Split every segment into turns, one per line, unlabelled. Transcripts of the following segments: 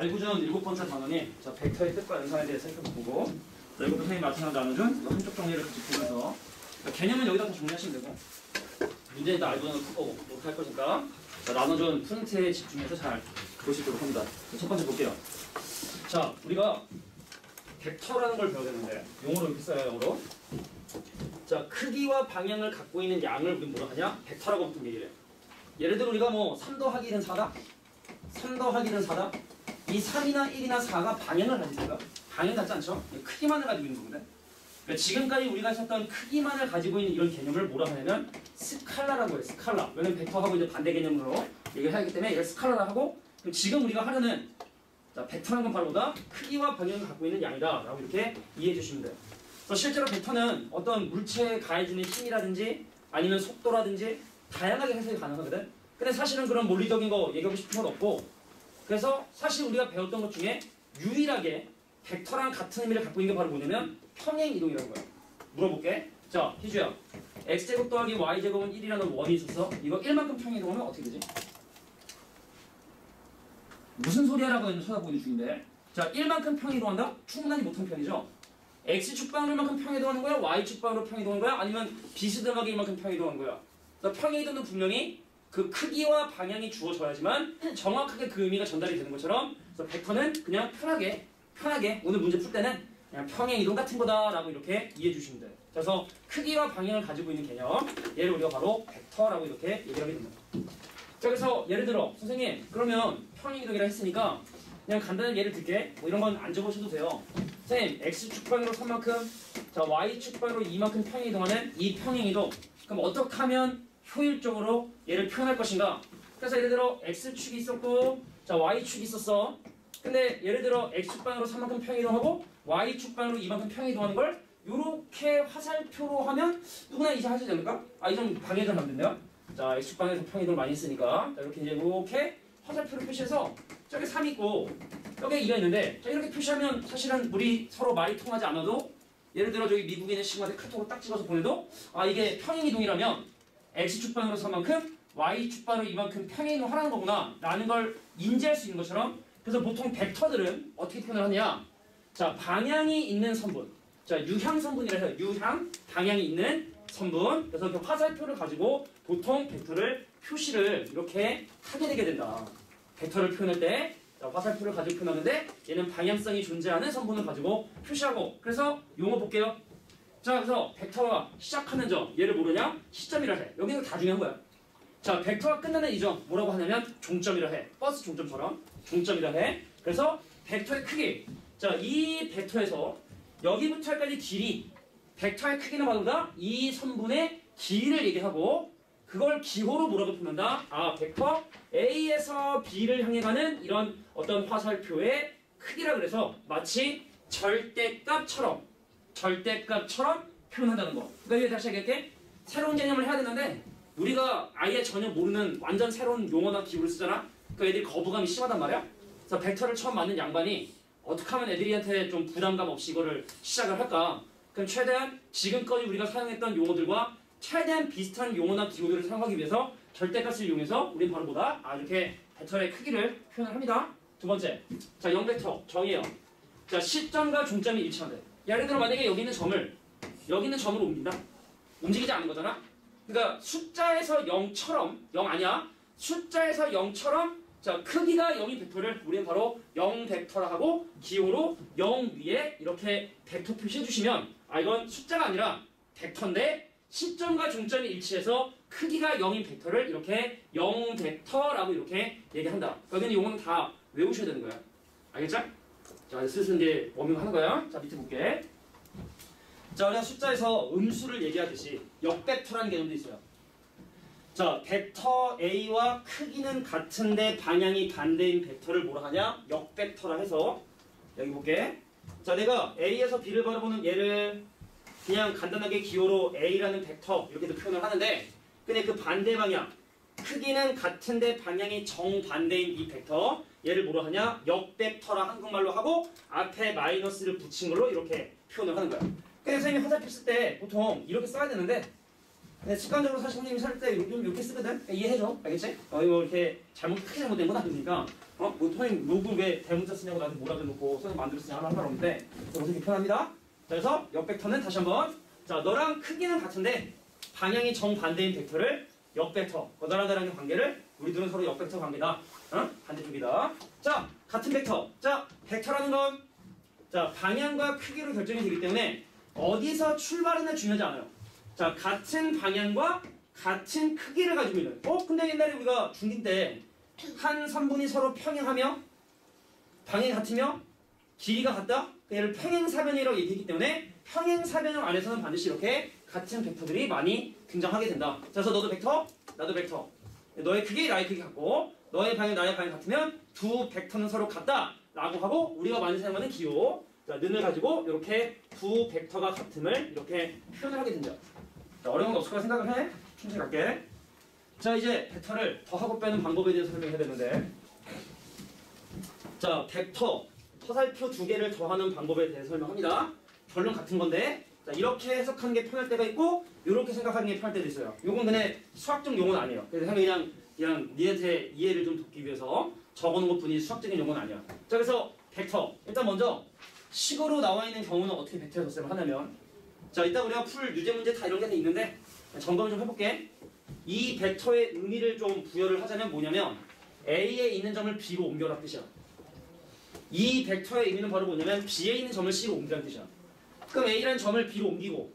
알고준 7번째 단원이 자, 벡터의 뜻과 연산에 대해서 살펴보고 자, 이것도 선생님이 마찬가지로 나눠준 한쪽 정리를 같이 보면서 개념은 여기다 다 정리하시면 되고 문제는 다 알고준을 풀고 이렇게 할 거니까 자, 나눠준 프린트에 집중해서 잘 보시도록 합니다. 첫 번째 볼게요. 자, 우리가 벡터라는 걸 배워야 되는데 용어로 이렇게 써요, 영어로. 자, 크기와 방향을 갖고 있는 양을 우리는 뭐라 하냐? 벡터라고 보통 얘기를 해요. 예를 들어 우리가 뭐 3 더하기 1은 4다? 3 더하기 1은 4다? 이 3이나 1이나 4가 방향을 가지니까 방향 같지 않죠? 크기만을 가지고 있는 겁니다. 그러니까 지금까지 우리가 했었던 크기만을 가지고 있는 이런 개념을 뭐라 하냐면 스칼라라고 해요. 스칼라. 왜냐면 벡터하고 이제 반대 개념으로 얘기를 하기 때문에 이걸 스칼라라 하고 그럼 지금 우리가 하려는 자, 벡터라는 건 바로 뭐다? 크기와 방향을 갖고 있는 양이다 라고 이렇게 이해해 주시면 돼요. 그래서 실제로 벡터는 어떤 물체에 가해지는 힘이라든지 아니면 속도라든지 다양하게 해석이 가능하거든. 근데 사실은 그런 논리적인 거 얘기하고 싶은 건 없고 그래서 사실 우리가 배웠던 것 중에 유일하게 벡터랑 같은 의미를 갖고 있는 게 바로 뭐냐면 평행이동이라는 거야. 물어볼게. 자, 희주야. x제곱 더하기 y제곱은 1이라는 원이 있었어. 이거 1만큼 평행이동하면 어떻게 되지? 무슨 소리야라고 쳐다보는 중인데 자, 1만큼 평행이동한다? 충분하지 못한 편이죠. x축방으로 1만큼 평행이동하는 거야? y축방으로 평행이동하는 거야? 아니면 비스듬하게 1만큼 평행이동하는 거야? 평행이동은 분명히 그 크기와 방향이 주어져야지만 정확하게 그 의미가 전달이 되는 것처럼 그래서 벡터는 그냥 편하게 오늘 문제 풀 때는 그냥 평행이동 같은 거다라고 이렇게 이해해 주시면 돼요. 그래서 크기와 방향을 가지고 있는 개념 얘를 우리가 바로 벡터라고 이렇게 얘기하게 됩니다. 자, 그래서 예를 들어 선생님 그러면 평행이동이라 했으니까 그냥 간단한 예를 들게 뭐 이런 건 안 적으셔도 돼요. 선생님 x축방으로 3만큼 자 y축방으로 2만큼 평행이동하는 이 평행이동 그럼 어떻게 하면 효율적으로 얘를 표현할 것인가? 그래서 예를 들어 x축이 있었고 자 y축이 있었어. 근데 예를 들어 x축방으로 3만큼 평행이동하고 y축방으로 2만큼 평행이동하는 걸 요렇게 화살표로 하면 누구나 이제 하시지 않을까? 아, 이 좀 방해 좀 안 된대요. 자, x축방에서 평행이동을 많이 했으니까 자, 이렇게 이제 이렇게 화살표를 표시해서 저기 3 있고 여기 2가 있는데 자, 이렇게 표시하면 사실은 우리 서로 말이 통하지 않아도 예를 들어 저기 미국에 있는 친구한테 카톡으로 딱 찍어서 보내도 아, 이게 평행이동이라면 x축방으로 3만큼 y축방으로 이만큼 평행이동 하라는 거구나 라는 걸 인지할 수 있는 것처럼 그래서 보통 벡터들은 어떻게 표현을 하냐 자, 방향이 있는 선분 자, 유향선분이라 해서 유향, 방향이 있는 선분 그래서 그 화살표를 가지고 보통 벡터를 표시를 이렇게 하게 되게 된다. 벡터를 표현할 때 자, 화살표를 가지고 표현하는데 얘는 방향성이 존재하는 선분을 가지고 표시하고 그래서 용어 볼게요. 자, 그래서 벡터가 시작하는 점 얘를 모르냐? 시점이라 해. 여기는 다 중요한 거야. 자, 벡터가 끝나는 이 점 뭐라고 하냐면 종점이라 해. 버스 종점처럼 종점이라 해. 그래서 벡터의 크기 자, 이 벡터에서 여기부터 여기까지 길이 벡터의 크기는 바로 이 선분의 길이를 얘기하고 그걸 기호로 뭐라고 표현한다? 아, 벡터 A에서 B를 향해 가는 이런 어떤 화살표의 크기라 그래서 마치 절대값처럼 표현한다는 거. 그러니까 이제 다시 얘기할게. 새로운 개념을 해야 되는데 우리가 아예 전혀 모르는 완전 새로운 용어나 기호를 쓰잖아? 그 애들이 거부감이 심하단 말이야? 그래서 벡터를 처음 맞는 양반이 어떻게 하면 애들한테 좀 부담감 없이 이거를 시작을 할까? 그럼 최대한 지금까지 우리가 사용했던 용어들과 최대한 비슷한 용어나 기호들을 사용하기 위해서 절대값을 이용해서 우리는 바로 뭐다? 아, 이렇게 벡터의 크기를 표현을 합니다. 두 번째. 자, 0벡터 정의해요. 자, 시점과 종점이 일치한대. 예를 들어 만약에 여기 있는 점으로 옮긴다. 움직이지 않는 거잖아? 그러니까 숫자에서 0처럼 0 아니야. 숫자에서 0처럼 자, 크기가 0인 벡터를 우리는 바로 0벡터라 하고 기호로 0 위에 이렇게 벡터 표시해 주시면 아, 이건 숫자가 아니라 벡터인데 시점과 종점이 일치해서 크기가 0인 벡터를 이렇게 0벡터라고 이렇게 얘기한다. 여기는 용어는 다 외우셔야 되는 거야. 알겠죠? 자, 슬슬 이제 워밍하는 거야. 자, 밑에 볼게. 자, 우리가 숫자에서 음수를 얘기하듯이 역벡터라는 개념도 있어요. 자, 벡터 A와 크기는 같은데 방향이 반대인 벡터를 뭐라 하냐? 역벡터라 해서 여기 볼게. 자, 내가 A에서 B를 바라보는 얘를 그냥 간단하게 기호로 A라는 벡터 이렇게도 표현을 하는데 근데 그 반대 방향 크기는 같은데 방향이 정반대인 이 벡터 얘를 뭐라 하냐? 역벡터라 한국말로 하고 앞에 마이너스를 붙인 걸로 이렇게 표현을 하는 거야. 근데 선생님이 화살표 쓸 때 보통 이렇게 써야 되는데 근데 습관적으로 사실 선생님이 살 때 좀 이렇게 쓰거든? 그러니까 이해해줘. 알겠지? 이거 이렇게 크게 잘못된 건 아니니까. 뭐 선생님 로그 왜 대문자 쓰냐고 나한테 뭐라 그래놓고 선생님 만들었으냐 하나 할 말 없는데 어떻게 표현합니다. 자, 그래서 역벡터는 다시 한번 자 너랑 크기는 같은데 방향이 정반대인 벡터를 역벡터 너랑 나랑의 관계를 우리들은 서로 역벡터 관계다. 반대쪽이다. 자 같은 벡터. 자 벡터라는 건 자 방향과 크기로 결정이 되기 때문에 어디서 출발하느냐 중요하지 않아요. 자 같은 방향과 같은 크기를 가지고 있는 근데 옛날에 우리가 중2 때 한 선분이 서로 평행하며 방향이 같으며 길이가 같다? 얘를 평행사변이라고 얘기했기 때문에 평행사변형 안에서는 반드시 이렇게 같은 벡터들이 많이 등장하게 된다. 그래서 너도 벡터, 나도 벡터. 너의 크기, 나의 크기 같고 너의 방향, 나의 방향 같으면 두 벡터는 서로 같다 라고 하고 우리가 많이 사용하는 기호 자, 는을 가지고 이렇게 두 벡터가 같음을 이렇게 표현을 하게 된다. 자, 어려운 거 없을 거라 생각을 해. 충분히 갈게. 자 이제 벡터를 더하고 빼는 방법에 대해서 설명해야 되는데 자 벡터 화살표 두 개를 더하는 방법에 대해서 설명합니다. 결론 같은 건데 자, 이렇게 해석하는 게 편할 때가 있고 이렇게 생각하는 게 편할 때도 있어요. 이건 근데 수학적 용어는 아니에요. 그래서 그냥 니한테 이해를 좀 돕기 위해서 적어놓은 것뿐이 수학적인 용어는 아니야. 자 그래서 벡터 일단 먼저 식으로 나와 있는 경우는 어떻게 벡터에 덧셈을 하냐면 자 이따 우리가 풀 유제 문제 다 이런 게 있는데 점검을 좀 해볼게. 이 벡터의 의미를 좀 부여를 하자면 뭐냐면 A에 있는 점을 B로 옮겨라 뜻이야. 이 벡터의 의미는 바로 뭐냐면 B에 있는 점을 C로 옮기라는 뜻이야. 그럼 A라는 점을 B로 옮기고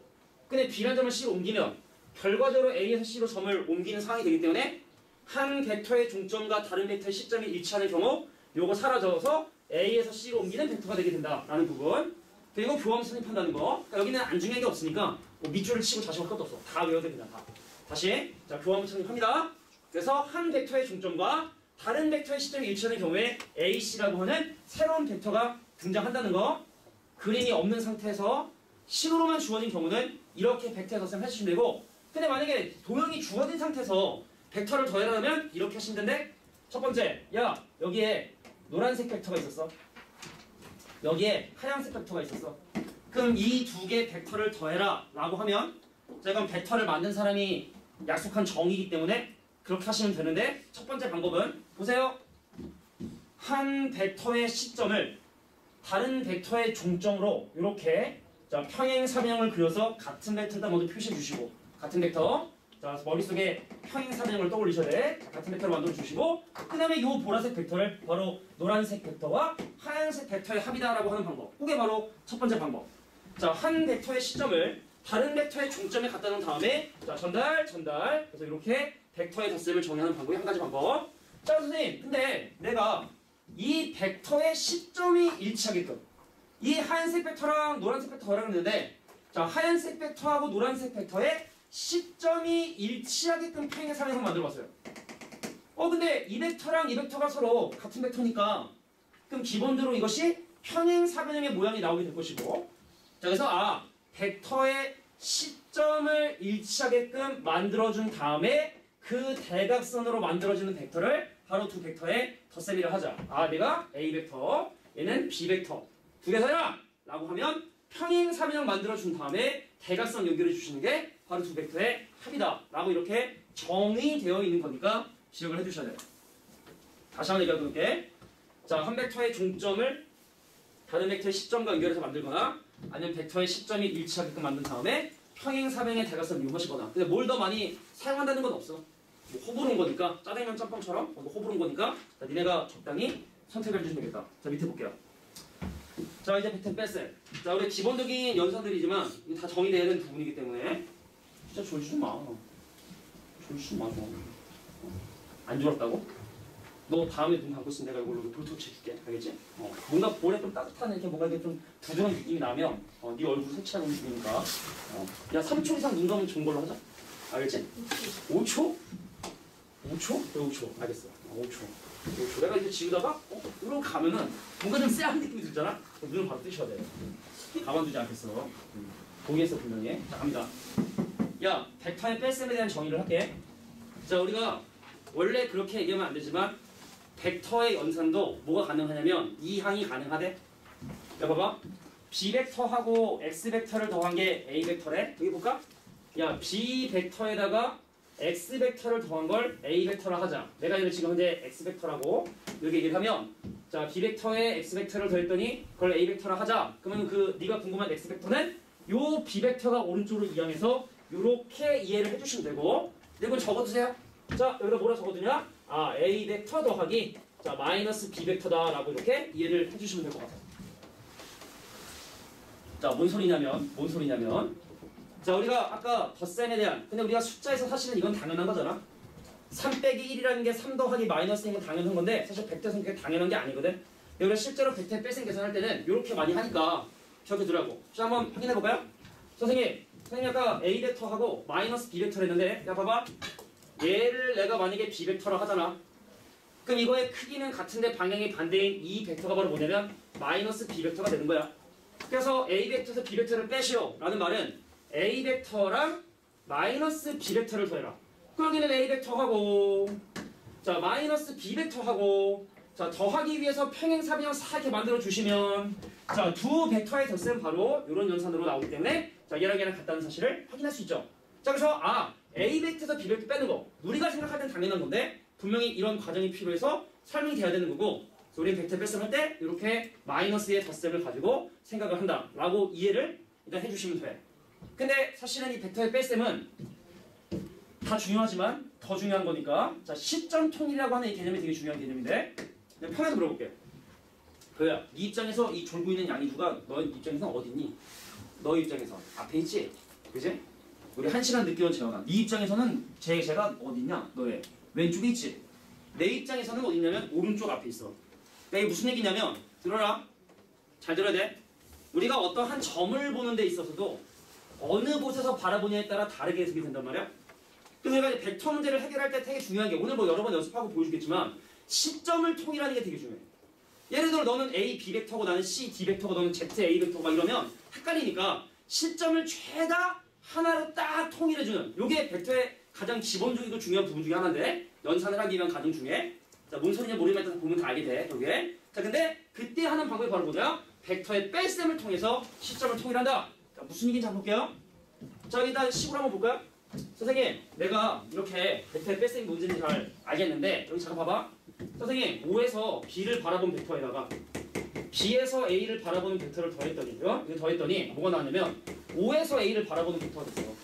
근데 B라는 점을 C로 옮기면 결과적으로 A에서 C로 점을 옮기는 상황이 되기 때문에 한 벡터의 중점과 다른 벡터의 시점이 일치하는 경우 요거 사라져서 A에서 C로 옮기는 벡터가 되게 된다라는 부분. 그리고 교함 선입한다는 거. 그러니까 여기는 안 중요한 게 없으니까 뭐 밑줄을 치고 다시 할 것도 없어. 다 외워야 돼 그냥 다. 다시 자 교함 선입합니다. 그래서 한 벡터의 중점과 다른 벡터의 시점이 일치하는 경우에 AC라고 하는 새로운 벡터가 등장한다는 거. 그림이 없는 상태에서 식으로만 주어진 경우는 이렇게 벡터에 덧셈 해주시면 되고 근데 만약에 도형이 주어진 상태에서 벡터를 더해라면 이렇게 하시면 되는데 첫 번째 야 여기에 노란색 벡터가 있었어. 여기에 하얀색 벡터가 있었어. 그럼 이 두 개 벡터를 더해라 라고 하면 자 이건 벡터를 만든 사람이 약속한 정의이기 때문에 그렇게 하시면 되는데 첫 번째 방법은 보세요. 한 벡터의 시점을 다른 벡터의 종점으로 이렇게 자 평행사변형을 그려서 같은 벡터를 먼저 표시해 주시고 같은 벡터 자 머릿속에 평행사변형을 떠올리셔야 돼. 같은 벡터를 만들어 주시고 그 다음에 이 보라색 벡터를 바로 노란색 벡터와 하얀색 벡터의 합이다라고 하는 방법. 그게 바로 첫 번째 방법. 자 한 벡터의 시점을 다른 벡터의 종점에 갖다 놓은 다음에 자 전달 그래서 이렇게 벡터의 덧셈을 정의하는 방법이 한 가지 방법. 자 선생님 근데 내가 이 벡터의 시점이 일치하게끔 이 하얀색 벡터랑 노란색 벡터를 했는데 자 하얀색 벡터하고 노란색 벡터의 시점이 일치하게끔 평행사변형 만들어봤어요. 근데 이 벡터랑 이 벡터가 서로 같은 벡터니까 그럼 기본적으로 이것이 평행사변형의 모양이 나오게 될 것이고 자 그래서 벡터의 시점을 일치하게끔 만들어준 다음에 그 대각선으로 만들어지는 벡터를 바로 두 벡터의 덧셈이라 하자. 내가 A 벡터, 얘는 B 벡터 두 개 사야! 라고 하면 평행사변형 만들어준 다음에 대각선 연결해 주시는 게 바로 두 벡터의 합이다. 라고 이렇게 정의되어 있는 거니까 기억을 해주셔야 돼요. 다시 한번 얘기해 볼게. 자, 한 벡터의 종점을 다른 벡터의 시점과 연결해서 만들거나 아니면 벡터의 시점이 일치하게끔 만든 다음에 평행사변형의 대각선을 이용하시거나 근데 뭘 더 많이 사용한다는 건 없어. 뭐 호불호인 거니까 짜장면 짬뽕처럼 호불호인 거니까 자, 니네가 적당히 선택을 해주시면 되겠다. 자 밑에 볼게요. 자 이제 벡터 뺄셈. 자 우리 기본적인 연산들이지만 이게 다 정의되어야 되는 부분이기 때문에 진짜 졸지 마. 졸지 마. 안 졸았다고? 너 다음에 눈 감고 있으면 내가 이걸로 볼터치 해줄게. 알겠지? 뭔가 볼에 좀 따뜻한 이렇게 뭔가 이렇게 좀 부드러운 느낌이 나면 네 얼굴 색칠하는 느낌이니까 야 3초 이상 눈 감으면 좋은 걸로 하자. 알겠지? 5초? 5초? 네, 5초. 알겠어. 5초. 내가 이렇게 지우다가 이러고 가면은 뭔가 좀 쎄한 느낌이 들잖아? 눈을 바로 뜨셔야 돼. 가만두지 않겠어. 보기에서 분명히. 자, 갑니다. 야, 벡터의 뺄셈에 대한 정의를 할게. 자, 우리가 원래 그렇게 얘기하면 안 되지만 벡터의 연산도 뭐가 가능하냐면 이 항이 가능하대. 야, 봐봐. B 벡터하고 X 벡터를 더한 게 A 벡터래. 여기 볼까? 야 B 벡터에다가 X 벡터를 더한 걸 A 벡터라 하자. 내가 이걸 지금 현재 X 벡터라고 이렇게 얘기를 하면 자 B 벡터에 X 벡터를 더했더니 그걸 A 벡터라 하자. 그러면 그 네가 궁금한 X 벡터는 요 B 벡터가 오른쪽으로 이항해서 요렇게 이해를 해주시면 되고 이건 적어두세요. 자 여기다 뭐라 적어두냐? 아 A 벡터 더하기 자 마이너스 B 벡터다라고 이렇게 이해를 해주시면 될 것 같아요. 자 뭔 소리냐면 자 우리가 아까 덧셈에 대한 근데 우리가 숫자에서 사실은 이건 당연한 거잖아. 3 빼기 1이라는 게 3 더하기 마이너스인 건 당연한 건데 사실 벡터 성격이 당연한 게 아니거든. 우리가 실제로 벡터의 뺄셈 계산할 때는 이렇게 많이 하니까 기억해두라고. 자 한번 확인해 볼까요? 선생님 아까 A 벡터하고 마이너스 B 벡터를 했는데 야 봐봐 얘를 내가 만약에 B 벡터라 하잖아. 그럼 이거의 크기는 같은데 방향이 반대인 이 벡터가 바로 뭐냐면 마이너스 B 벡터가 되는 거야. 그래서 A 벡터에서 B 벡터를 빼시오 라는 말은 A 벡터랑 마이너스 B 벡터를 더해라. 그러기는 A 벡터하고 자 마이너스 B 벡터하고 자 더하기 위해서 평행사변형 이렇게 만들어 주시면 자 두 벡터의 덧셈 바로 이런 연산으로 나오기 때문에 자 얘랑 같다는 사실을 확인할 수 있죠. 자 그래서 아 A 벡터에서 B 벡터 빼는 거 우리가 생각할 땐 당연한 건데 분명히 이런 과정이 필요해서 설명이 돼야 되는 거고 그래서 우리는 벡터 뺄셈할 때 이렇게 마이너스의 덧셈을 가지고 생각을 한다 라고 이해를 일단 해주시면 돼. 근데 사실은 이 벡터의 뺄셈은 다 중요하지만 더 중요한 거니까 자 시점 통일이라고 하는 이 개념이 되게 중요한 개념인데 내가 편하게 물어볼게. 그야 네 입장에서 이 졸고 있는 양이두가 너 입장에서 어딨니? 너 입장에서 앞에 있지? 그지? 우리 1시간 늦게 온 재현아 네 입장에서는 제가 어딨냐? 너의 왼쪽에 있지? 내 입장에서는 어딨냐면 오른쪽 앞에 있어. 그러니까 이게 무슨 얘기냐면 들어라 잘 들어야 돼. 우리가 어떤 한 점을 보는 데 있어서도 어느 곳에서 바라보냐에 따라 다르게 해석이 된단 말이야. 그래서 내가 이제 벡터 문제를 해결할 때 되게 중요한 게 오늘 뭐 여러 번 연습하고 보여주겠지만 시점을 통일하는 게 되게 중요해. 예를 들어 너는 A, B 벡터고 나는 C, D 벡터고 너는 Z, A 벡터고 막 이러면 헷갈리니까 시점을 죄다 하나로 딱 통일해주는 요게 벡터의 가장 기본적이고 중요한 부분 중에 하나인데 연산을 하기 위한 과정 중에 자 뭔 소리냐 모르겠다 보면 다 알게 돼 그게. 자 근데 그때 하는 방법이 바로 뭐냐? 벡터의 뺄셈을 통해서 시점을 통일한다. 자, 무슨 얘기인지 한번 볼게요. 자 일단 식으로 한번 볼까요? 선생님 내가 이렇게 벡터의 뺄셈이 뭔지는 잘 알겠는데 여기 잠깐 봐봐. 선생님 5에서 B를 바라본 벡터에다가 B에서 A를 바라보는 벡터를 더했더니 이거 더했더니 뭐가 나왔냐면 5에서 A를 바라보는 벡터가 됐어.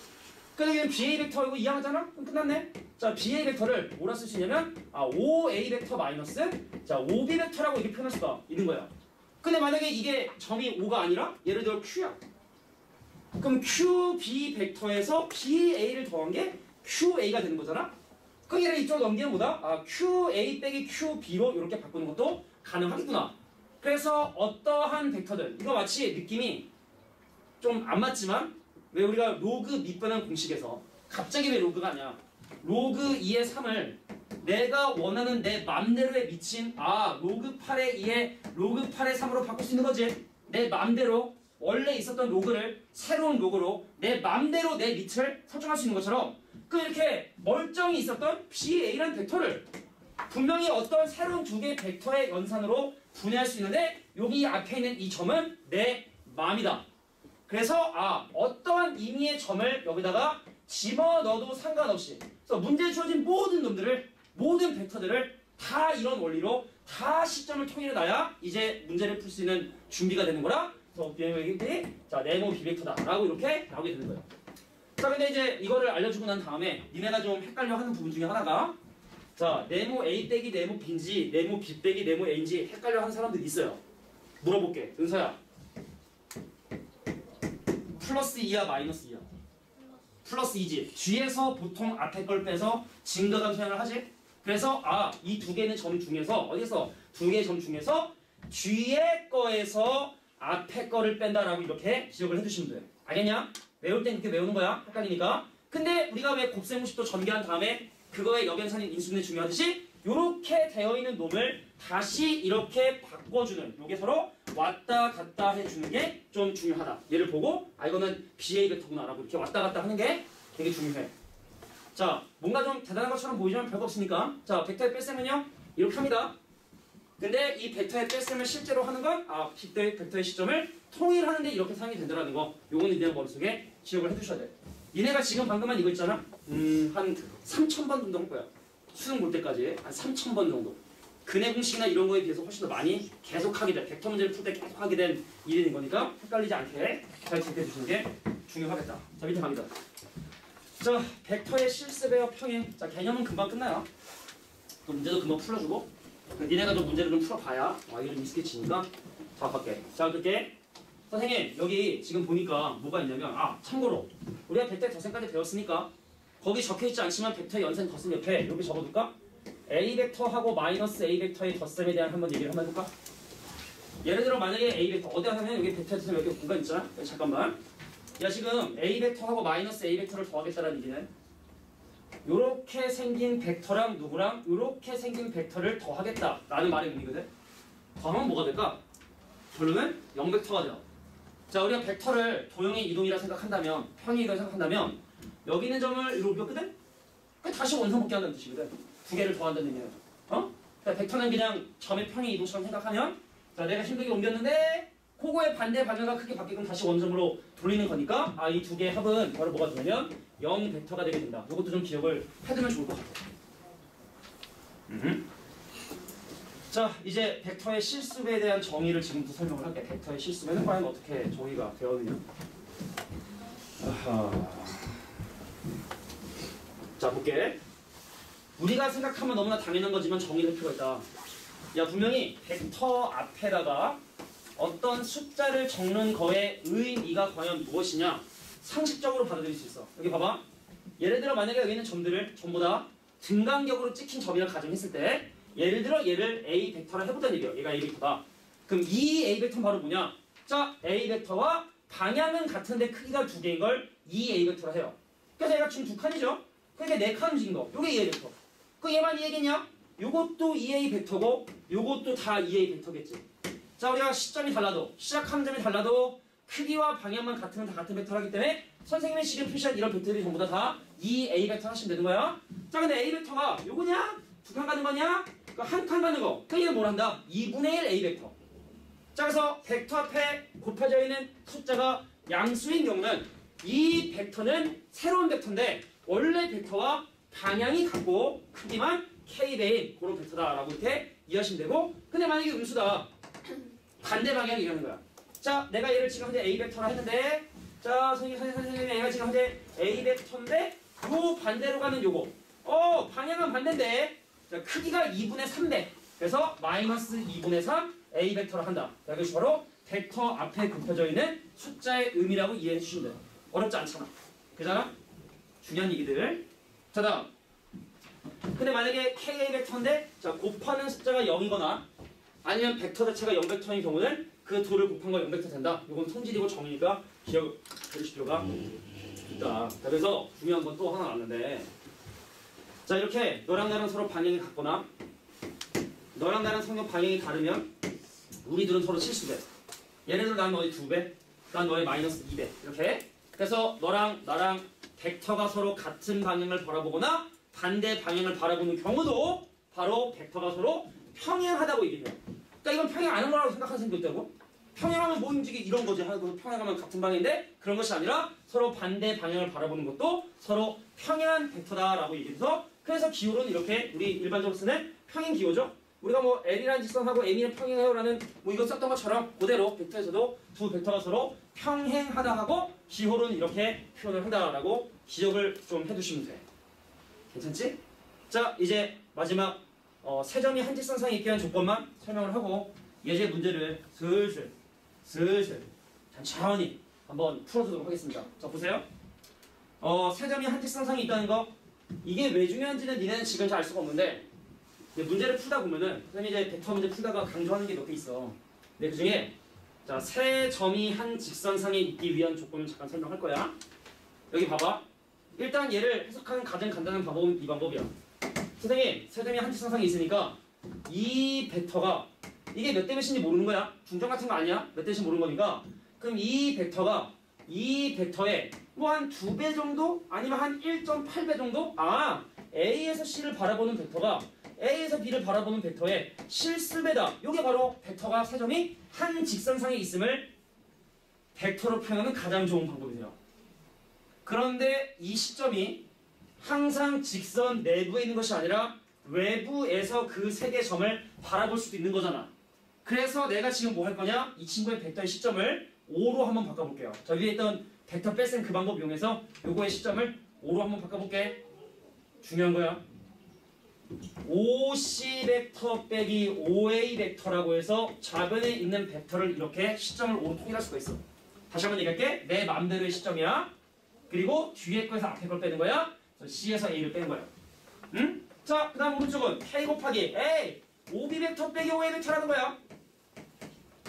그러니까 여기는 BA 벡터이고 이항하잖아? 그럼 끝났네? 자 BA 벡터를 뭐라 쓸 수 있냐면 5A 벡터 마이너스 자 5B 벡터라고 이렇게 표현할 수가 있는 거야. 근데 만약에 이게 점이 5가 아니라 예를 들어 Q야. 그럼 QB 벡터에서 BA를 더한 게 QA가 되는 거잖아? 그 얘를 이쪽으로 넘기면 뭐다? QA 빼기 QB로 이렇게 바꾸는 것도 가능하겠구나. 그래서 어떠한 벡터들 이거 마치 느낌이 좀 안 맞지만 왜 우리가 로그 밑변환 공식에서 갑자기 왜 로그가 아니야? 로그 2의 3을 내가 원하는 내 맘대로에 미친 로그 8의 2에 로그 8의 3으로 바꿀 수 있는 거지. 내 맘대로 원래 있었던 로그를 새로운 로그로 내 맘대로 내 밑을 설정할 수 있는 것처럼 그 이렇게 멀쩡히 있었던 BA라는 벡터를 분명히 어떤 새로운 두 개의 벡터의 연산으로 분해할 수 있는데 여기 앞에 있는 이 점은 내 맘이다. 그래서 어떠한 의미의 점을 여기다가 집어넣어도 상관없이 그래서 문제에 주어진 모든 놈들을 모든 벡터들을 다 이런 원리로 다 시점을 통일해 놔야 이제 문제를 풀 수 있는 준비가 되는 거라 그래서 비행객들이 자 네모 비벡터다 라고 이렇게 나오게 되는 거예요. 자 근데 이제 이거를 알려주고 난 다음에 니네가 좀 헷갈려 하는 부분 중에 하나가 자 네모 A 빼기 네모 B인지 네모 B 빼기 네모 A인지 헷갈려 하는 사람들이 있어요. 물어볼게. 은서야 플러스 2야 마이너스 2야? 플러스 2지. 뒤에서 보통 앞에 걸 빼서 증가감 표현을 하지. 그래서 이 두 개는 점 중에서 어디서 두 개의 점 중에서 뒤에 거에서 앞에 거를 뺀다라고 이렇게 기억을 해두시면 돼요. 알겠냐? 외울 땐 그렇게 외우는 거야. 헷갈리니까. 근데 우리가 왜 곱셈공식도 전개한 다음에 그거의 역연산인 인수분해 중요하듯이 이렇게 되어 있는 놈을 다시 이렇게 바꿔주는 요게 서로 왔다 갔다 해주는 게 좀 중요하다. 얘를 보고 이거는 BA 벡터구나 라고 이렇게 왔다 갔다 하는 게 되게 중요해. 자 뭔가 좀 대단한 것처럼 보이지만 별거 없으니까 자 벡터의 뺄셈은요 이렇게 합니다. 근데 이 벡터의 뺄셈을 실제로 하는 건 벡터의 시점을 통일하는데 이렇게 사용이 된다는 거 요거는 그냥 머릿속에 기억을 해두셔야 돼. 니네가 지금 방금 한 이거 있잖아. 한 3,000번 정도 할 거야. 수능 볼 때까지 한 3,000번 정도. 근해 공식이나 이런 거에 비해서 훨씬 더 많이 계속 하게 돼. 벡터 문제를 풀 때 계속 하게 된 일인 거니까 헷갈리지 않게 잘 기억해 주시는 게 중요하겠다. 자, 밑에 갑니다. 자, 벡터의 실습에요, 평행. 자, 개념은 금방 끝나요. 또 문제도 금방 풀어주고. 니네가 좀 문제를 좀 풀어봐야 이게 좀 익숙해지니까 정확하게. 자, 어떻게? 선생님, 여기 지금 보니까 뭐가 있냐면 참고로 우리가 벡터의 덧셈까지 배웠으니까 거기 적혀있지 않지만 벡터의 연산 덧셈 옆에 여기 적어둘까? A 벡터하고 마이너스 A 벡터의 덧셈에 대한 한번 얘기를 한번 해볼까? 예를 들어 만약에 A 벡터 어디 하면 여기 벡터의 덧셈 여기 공간 있잖아? 잠깐만. 야, 지금 A 벡터하고 마이너스 A 벡터를 더하겠다는 얘기는 요렇게 생긴 벡터랑 누구랑 요렇게 생긴 벡터를 더하겠다라는 말의 의미거든. 더하면 뭐가 될까? 결론은 0벡터가 돼요. 자, 우리가 벡터를 도형의 이동이라 생각한다면, 평의 이동이라 생각한다면 여기 있는 점을 이렇게 옮겼거든? 다시 원상복귀 한다는 뜻이거든. 두 개를 더한다는 의미는. 그러니까 벡터는 그냥 점의 평의 이동처럼 생각하면 자, 내가 힘들게 옮겼는데 그거의 반대 방향과 크게 바뀌면 다시 원점으로 돌리는 거니까 이 두 개의 합은 바로 뭐가 되냐면 0벡터가 되게 된다. 이것도 좀 기억을 해두면 좋을 것 같아. 자, 이제 벡터의 실습에 대한 정의를 지금부터 설명을 할게. 벡터의 실습에는 과연 어떻게 정의가 되었느냐. 자, 볼게. 우리가 생각하면 너무나 당연한 거지만 정의를 할 필요가 있다. 야, 분명히 벡터 앞에다가 어떤 숫자를 적는 거의 의미가 과연 무엇이냐 상식적으로 받아들일 수 있어. 여기 봐봐. 예를 들어 만약에 여기 있는 점들을 전부 다 등간격으로 찍힌 점이라 가정했을 때 예를 들어 얘를 A 벡터라 해보자는 얘기야. 얘가 A 벡터다. 그럼 이 A 벡터는 바로 뭐냐? 자, A 벡터와 방향은 같은데 크기가 두 개인 걸 이 A 벡터라 해요. 그래서 얘가 지금 두 칸이죠? 그러니까 네 칸 움직인 거. 요게 2A 벡터. 그 얘만 2A겠냐? 요것도 2A 벡터고 요것도 다 2A 벡터겠지. 자, 우리가 시점이 달라도 시작하는 점이 달라도 크기와 방향만 같으면 다 같은 벡터라기 때문에 선생님이 지금 표시한 이런 벡터들이 전부 다 2A 벡터 하시면 되는 거야. 자, 근데 A 벡터가 요거냐? 두 칸 가는 거냐? 한 칸 가는 거. 그 얘는 뭘 한다? 2분의 1 A 벡터. 자, 그래서 벡터 앞에 곱해져 있는 숫자가 양수인 경우는 이 벡터는 새로운 벡터인데 원래 벡터와 방향이 같고 크기만 K배인 그런 벡터다라고 이렇게 이해하시면 되고, 근데 만약에 음수다. 반대 방향이 이러는 거야. 자, 내가 얘를 지금 현재 A 벡터라 했는데 자, 선생님 얘가 지금 현재 A 벡터인데 요 반대로 가는 요거. 방향은 반대인데 자, 크기가 2분의 3배. 그래서 마이너스 2분의 3 A 벡터를 한다. 자, 이것이 바로 벡터 앞에 곱혀져 있는 숫자의 의미라고 이해해 주시면 돼요. 어렵지 않잖아. 그잖아? 중요한 얘기들. 자, 다음. 근데 만약에 KA 벡터인데 자, 곱하는 숫자가 0이거나 아니면 벡터 자체가 0벡터인 경우는 그 둘을 곱한 거 0벡터 된다. 이건 성질이고 정의니까 기억해 주실 필요가 있다. 자, 그래서 중요한 건 또 하나 나왔는데 자, 이렇게 너랑 나랑 서로 방향이 같거나 너랑 나랑 성격 방향이 다르면 우리 둘은 서로 실수돼. 예를 들어 난 너의 2배, 난 너의 마이너스 2배 이렇게. 그래서 너랑 나랑 벡터가 서로 같은 방향을 바라보거나 반대 방향을 바라보는 경우도 바로 벡터가 서로 평행하다고 얘기해요. 그러니까 이건 평행 안 한 거라고 생각하는 사람도 있다고? 평행하면 뭐 움직이 이런 거지. 평행하면 같은 방향인데 그런 것이 아니라 서로 반대 방향을 바라보는 것도 서로 평행한 벡터다라고 얘기해서 그래서 기호는 이렇게 우리 일반적으로 쓰는 평행 기호죠. 우리가 뭐 L이라는 직선하고 M이랑 평행해요라는 뭐 이거 썼던 것처럼 그대로 벡터에서도 두 벡터가 서로 평행하다 하고 기호는 이렇게 표현을 한다라고 기억을 좀 해두시면 돼. 괜찮지? 자, 이제 마지막 세 점이 한 직선상에 있게 한 조건만 설명을 하고 예제 문제를 슬슬 천천히 한번 풀어주도록 하겠습니다. 자, 보세요. 세 점이 한 직선상에 있다는 거 이게 왜 중요한지는 니네는 지금 잘 알 수가 없는데 문제를 풀다 보면은 선생님이 이제 벡터 문제 풀다가 강조하는 게 몇 개 있어. 근데 그 중에 자, 세 점이 한 직선상에 있기 위한 조건을 잠깐 설명할 거야. 여기 봐봐. 일단 얘를 해석하는 가장 간단한 방법은 이 방법이야. 선생님, 세 점이 한 직선상에 있으니까 이 벡터가 이게 몇 대 몇인지 모르는 거야. 중점 같은 거 아니야. 몇 대씩 모르는 거니까. 그럼 이 벡터가 이 벡터의 뭐 한 2배 정도? 아니면 한 1.8배 정도? A에서 C를 바라보는 벡터가 A에서 B를 바라보는 벡터의 실수배다. 이게 바로 벡터가 세 점이 한 직선상에 있음을 벡터로 표현하는 가장 좋은 방법이세요. 그런데 이 시점이 항상 직선 내부에 있는 것이 아니라 외부에서 그 세 개의 점을 바라볼 수도 있는 거잖아. 그래서 내가 지금 뭐 할 거냐? 이 친구의 벡터의 시점을 5로 한번 바꿔볼게요. 자, 위에 있던 벡터 뺄셈 그 방법 이용해서 요거의 시점을 5로 한번 바꿔볼게. 중요한 거야. OC 벡터 빼기 OA 벡터라고 해서 좌변에 있는 벡터를 이렇게 시점을 5로 통일할 수가 있어. 다시 한번 얘기할게. 내 맘대로의 시점이야. 그리고 뒤에 거에서 앞에 걸 빼는 거야. C에서 A를 빼는 거야. 응? 자, 그 다음 오른쪽은 K 곱하기 A OB 벡터 빼기 OA 벡터라는 거야.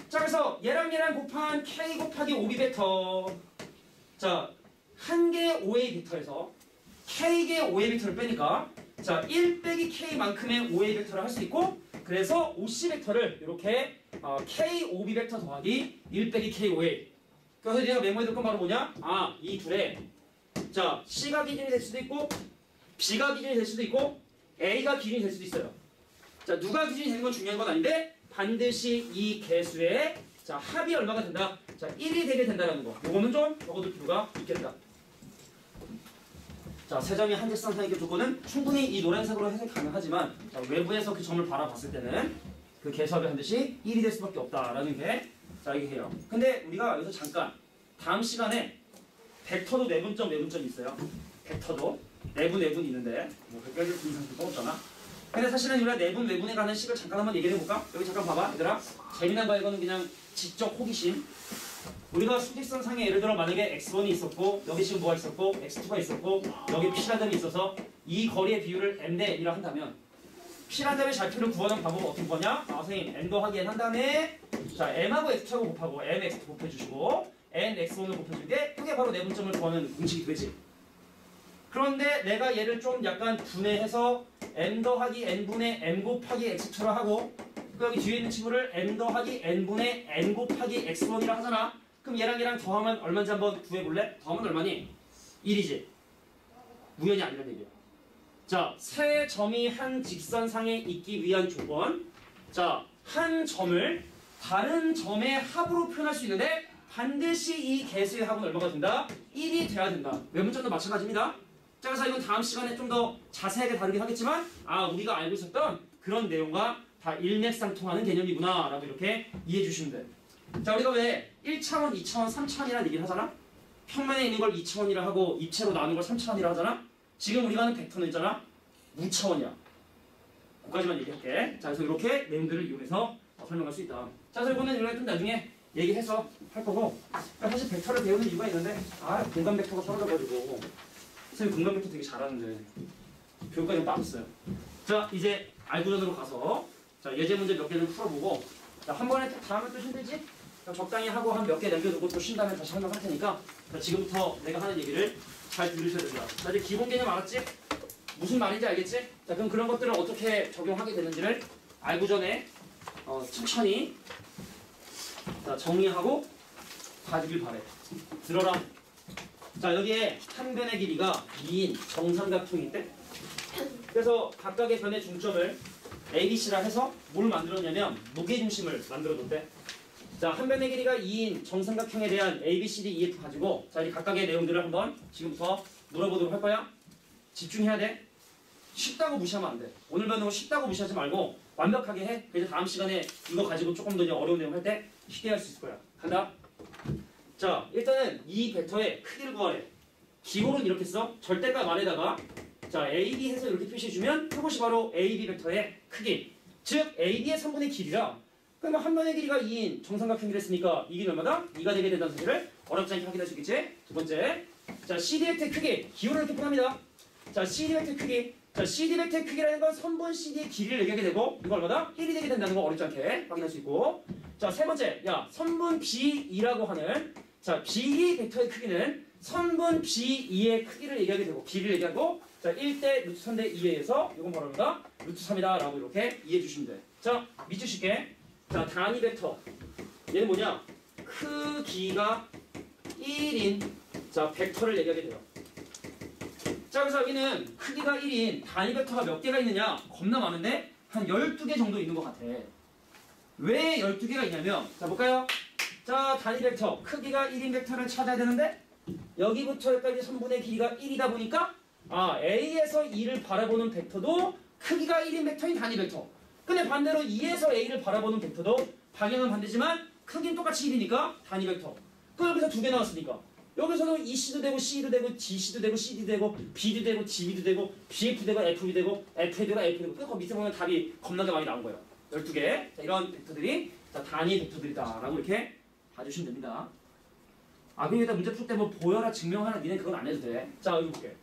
자, 그래서 얘랑 곱한 K 곱하기 OB 벡터. 자, 한 개의 OA 벡터에서 K개의 OA 벡터를 빼니까 자, 1 빼기 K만큼의 OA 벡터를 할 수 있고 그래서 OC 벡터를 이렇게 K OB 벡터 더하기 1 빼기 K OA. 그래서 내가 메모해둘 건 바로 뭐냐? 아, 이 둘에 자, C가 기준이 될 수도 있고 B가 기준이 될 수도 있고 A가 기준이 될 수도 있어요. 자, 누가 기준이 되는 건 중요한 건 아닌데 반드시 이 개수의 자, 합이 얼마가 된다? 자, 1이 되게 된다는 거. 요거는 좀 적어둘 필요가 있겠다. 자, 세 점이 한 직선상의 조건은 충분히 이 노란색으로 해석 가능하지만 자, 외부에서 그 점을 바라봤을 때는 그 개수합이 반드시 1이 될 수밖에 없다라는 게 자, 이게 해요. 근데 우리가 여기서 잠깐 다음 시간에 벡터도 내분점이 있어요. 벡터도 내분이 있는데 뭐 벡터를 그 이상 떠없잖아. 근데 사실은 우리가 내분 외분에 관한 식을 잠깐 한번 얘기해 볼까? 여기 잠깐 봐봐 얘들아. 재미난 거 이거는 그냥 지적 호기심. 우리가 수직선 상에 예를 들어 만약에 x1이 있었고 여기 지금 뭐가 있었고 x2가 있었고 여기 p라는 점이 있어서 이 거리의 비율을 m 대 n이라 한다면 p라는 점의 좌표를 구하는 방법은 어떻게 구하냐? 아, 선생님 n 더하기 n 한 다음에 자 m하고 x하고 곱하고 m x2 곱해주시고 n x1을 곱해줄 게 그게 바로 내분점을 구하는 공식이 되지. 그런데 내가 얘를 좀 약간 분해해서 n 더하기 n분의 n 곱하기 x2라 하고 여기 뒤에 있는 친구를 n 더하기 n분의 n 곱하기 x1이라 하잖아. 그럼 얘랑 더하면 얼마인지 한번 구해볼래? 더하면 얼마니? 1이지. 우연이 아니란 얘기야. 자, 세 점이 한 직선상에 있기 위한 조건. 자, 한 점을 다른 점의 합으로 표현할 수 있는데 반드시 이 개수의 합은 얼마가 된다? 1이 돼야 된다. 외문점도 마찬가지입니다. 자, 그래서 이건 다음 시간에 좀 더 자세하게 다루긴 하겠지만 아, 우리가 알고 있었던 그런 내용과 다 일맥상통하는 개념이구나 라고 이렇게 이해해 주시면 돼. 자, 우리가 왜 1차원, 2차원, 3차원이라는 얘기를 하잖아? 평면에 있는 걸 2차원이라 하고 입체로 나눈 걸 3차원이라 하잖아? 지금 우리가 하는 벡터는 있잖아? 무차원이야. 그까지만 얘기할게. 자, 그래서 이렇게 내용들을 이용해서 설명할 수 있다. 자, 그래서 이거는 우리가 좀 나중에 얘기해서 할 거고 사실 벡터를 배우는 이유가 있는데 공간 벡터가 사라져가지고 선생님 공간 벡터 되게 잘하는데 교육까지 좀 빠졌어요. 자, 이제 알고전으로 가서 자, 예제 문제 몇 개를 풀어보고 자, 한 번에 다음에 또 힘들지? 적당히 하고 한 몇 개 남겨두고 또 쉰 다음에 다시 설명할 테니까 자, 지금부터 내가 하는 얘기를 잘 들으셔야 됩니다. 자, 이제 기본 개념 알았지? 무슨 말인지 알겠지? 자, 그럼 그런 것들을 어떻게 적용하게 되는지를 알고 전에 천천히 자, 정리하고 가주길 바래. 들어라. 자, 여기에 한 변의 길이가 2인 정삼각형이 있대. 그래서 각각의 변의 중점을 A, B, C라 해서 뭘 만들었냐면 무게중심을 만들어줬대. 자, 한 변의 길이가 2인 정삼각형에 대한 A, B, C, D, E, F 가지고 자, 이 각각의 내용들을 한번 지금부터 물어보도록 할 거야. 집중해야 돼. 쉽다고 무시하면 안 돼. 오늘 배우는 거 쉽다고 무시하지 말고 완벽하게 해. 그래서 다음 시간에 이거 가지고 조금 더 어려운 내용 할 때 쉽게 할 수 있을 거야. 간다. 자, 일단은 이 벡터의 크기를 구하래. 기호는 이렇게 써. 절대값 안에다가 자, AB 해서 이렇게 표시해주면 그것이 바로 AB 벡터의 크기. 즉, AB의 3분의 길이라 그러면 한 변의 길이가 2인 정삼각형이 됐으니까 이게 얼마다? 2가 되게 된다는 사실을 어렵지 않게 확인할 수 있겠지? 두 번째. 자, CD 벡터의 크기. 기호를 이렇게 표현합니다. 자, CD 벡터의 크기. 자, CD 벡터의 크기라는 건 선분 CD의 길이를 얘기하게 되고 이거 얼마다? 1이 되게 된다는 거 어렵지 않게 확인할 수 있고 자, 세 번째. 야, 선분 B2라고 하는 자, B2 벡터의 크기는 선분 B2의 크기를 얘기하게 되고 길이를 얘기하고 자, 1대 루트 3대 2에 의해서 이건 바로 뭐다? 루트 3이다 라고 이렇게 이해해 주시면 돼. 자, 밑줄 칠게. 자, 단위 벡터. 얘는 뭐냐? 크기가 1인 자, 벡터를 얘기하게 돼요. 자, 그래서 여기는 크기가 1인 단위 벡터가 몇 개가 있느냐? 겁나 많은데 한 12개 정도 있는 것 같아. 왜 12개가 있냐면 자, 볼까요? 자, 단위 벡터 크기가 1인 벡터를 찾아야 되는데 여기부터 여기까지 선분의 길이가 1이다 보니까 A에서 2를 바라보는 벡터도 크기가 1인 벡터인 단위 벡터. 근데 반대로 2에서 A를 바라보는 벡터도 방향은 반대지만 크기는 똑같이 1이니까 단위 벡터. 그 여기서 두 개 나왔으니까 여기서도 EC도 되고 C도 되고 DC도 되고 CD도 되고 B도 되고 DB도 되고 BF 되고 FB 되고 FA 되고 F 되고 그 밑에 보면 답이 겁나게 많이 나온 거예요. 12개. 자, 이런 벡터들이 단위 벡터들이다라고 이렇게 봐주시면 됩니다. 그러니까 문제 풀 때 뭐 보여라 증명하라 니네 그건 안 해도 돼. 자, 여기 볼게.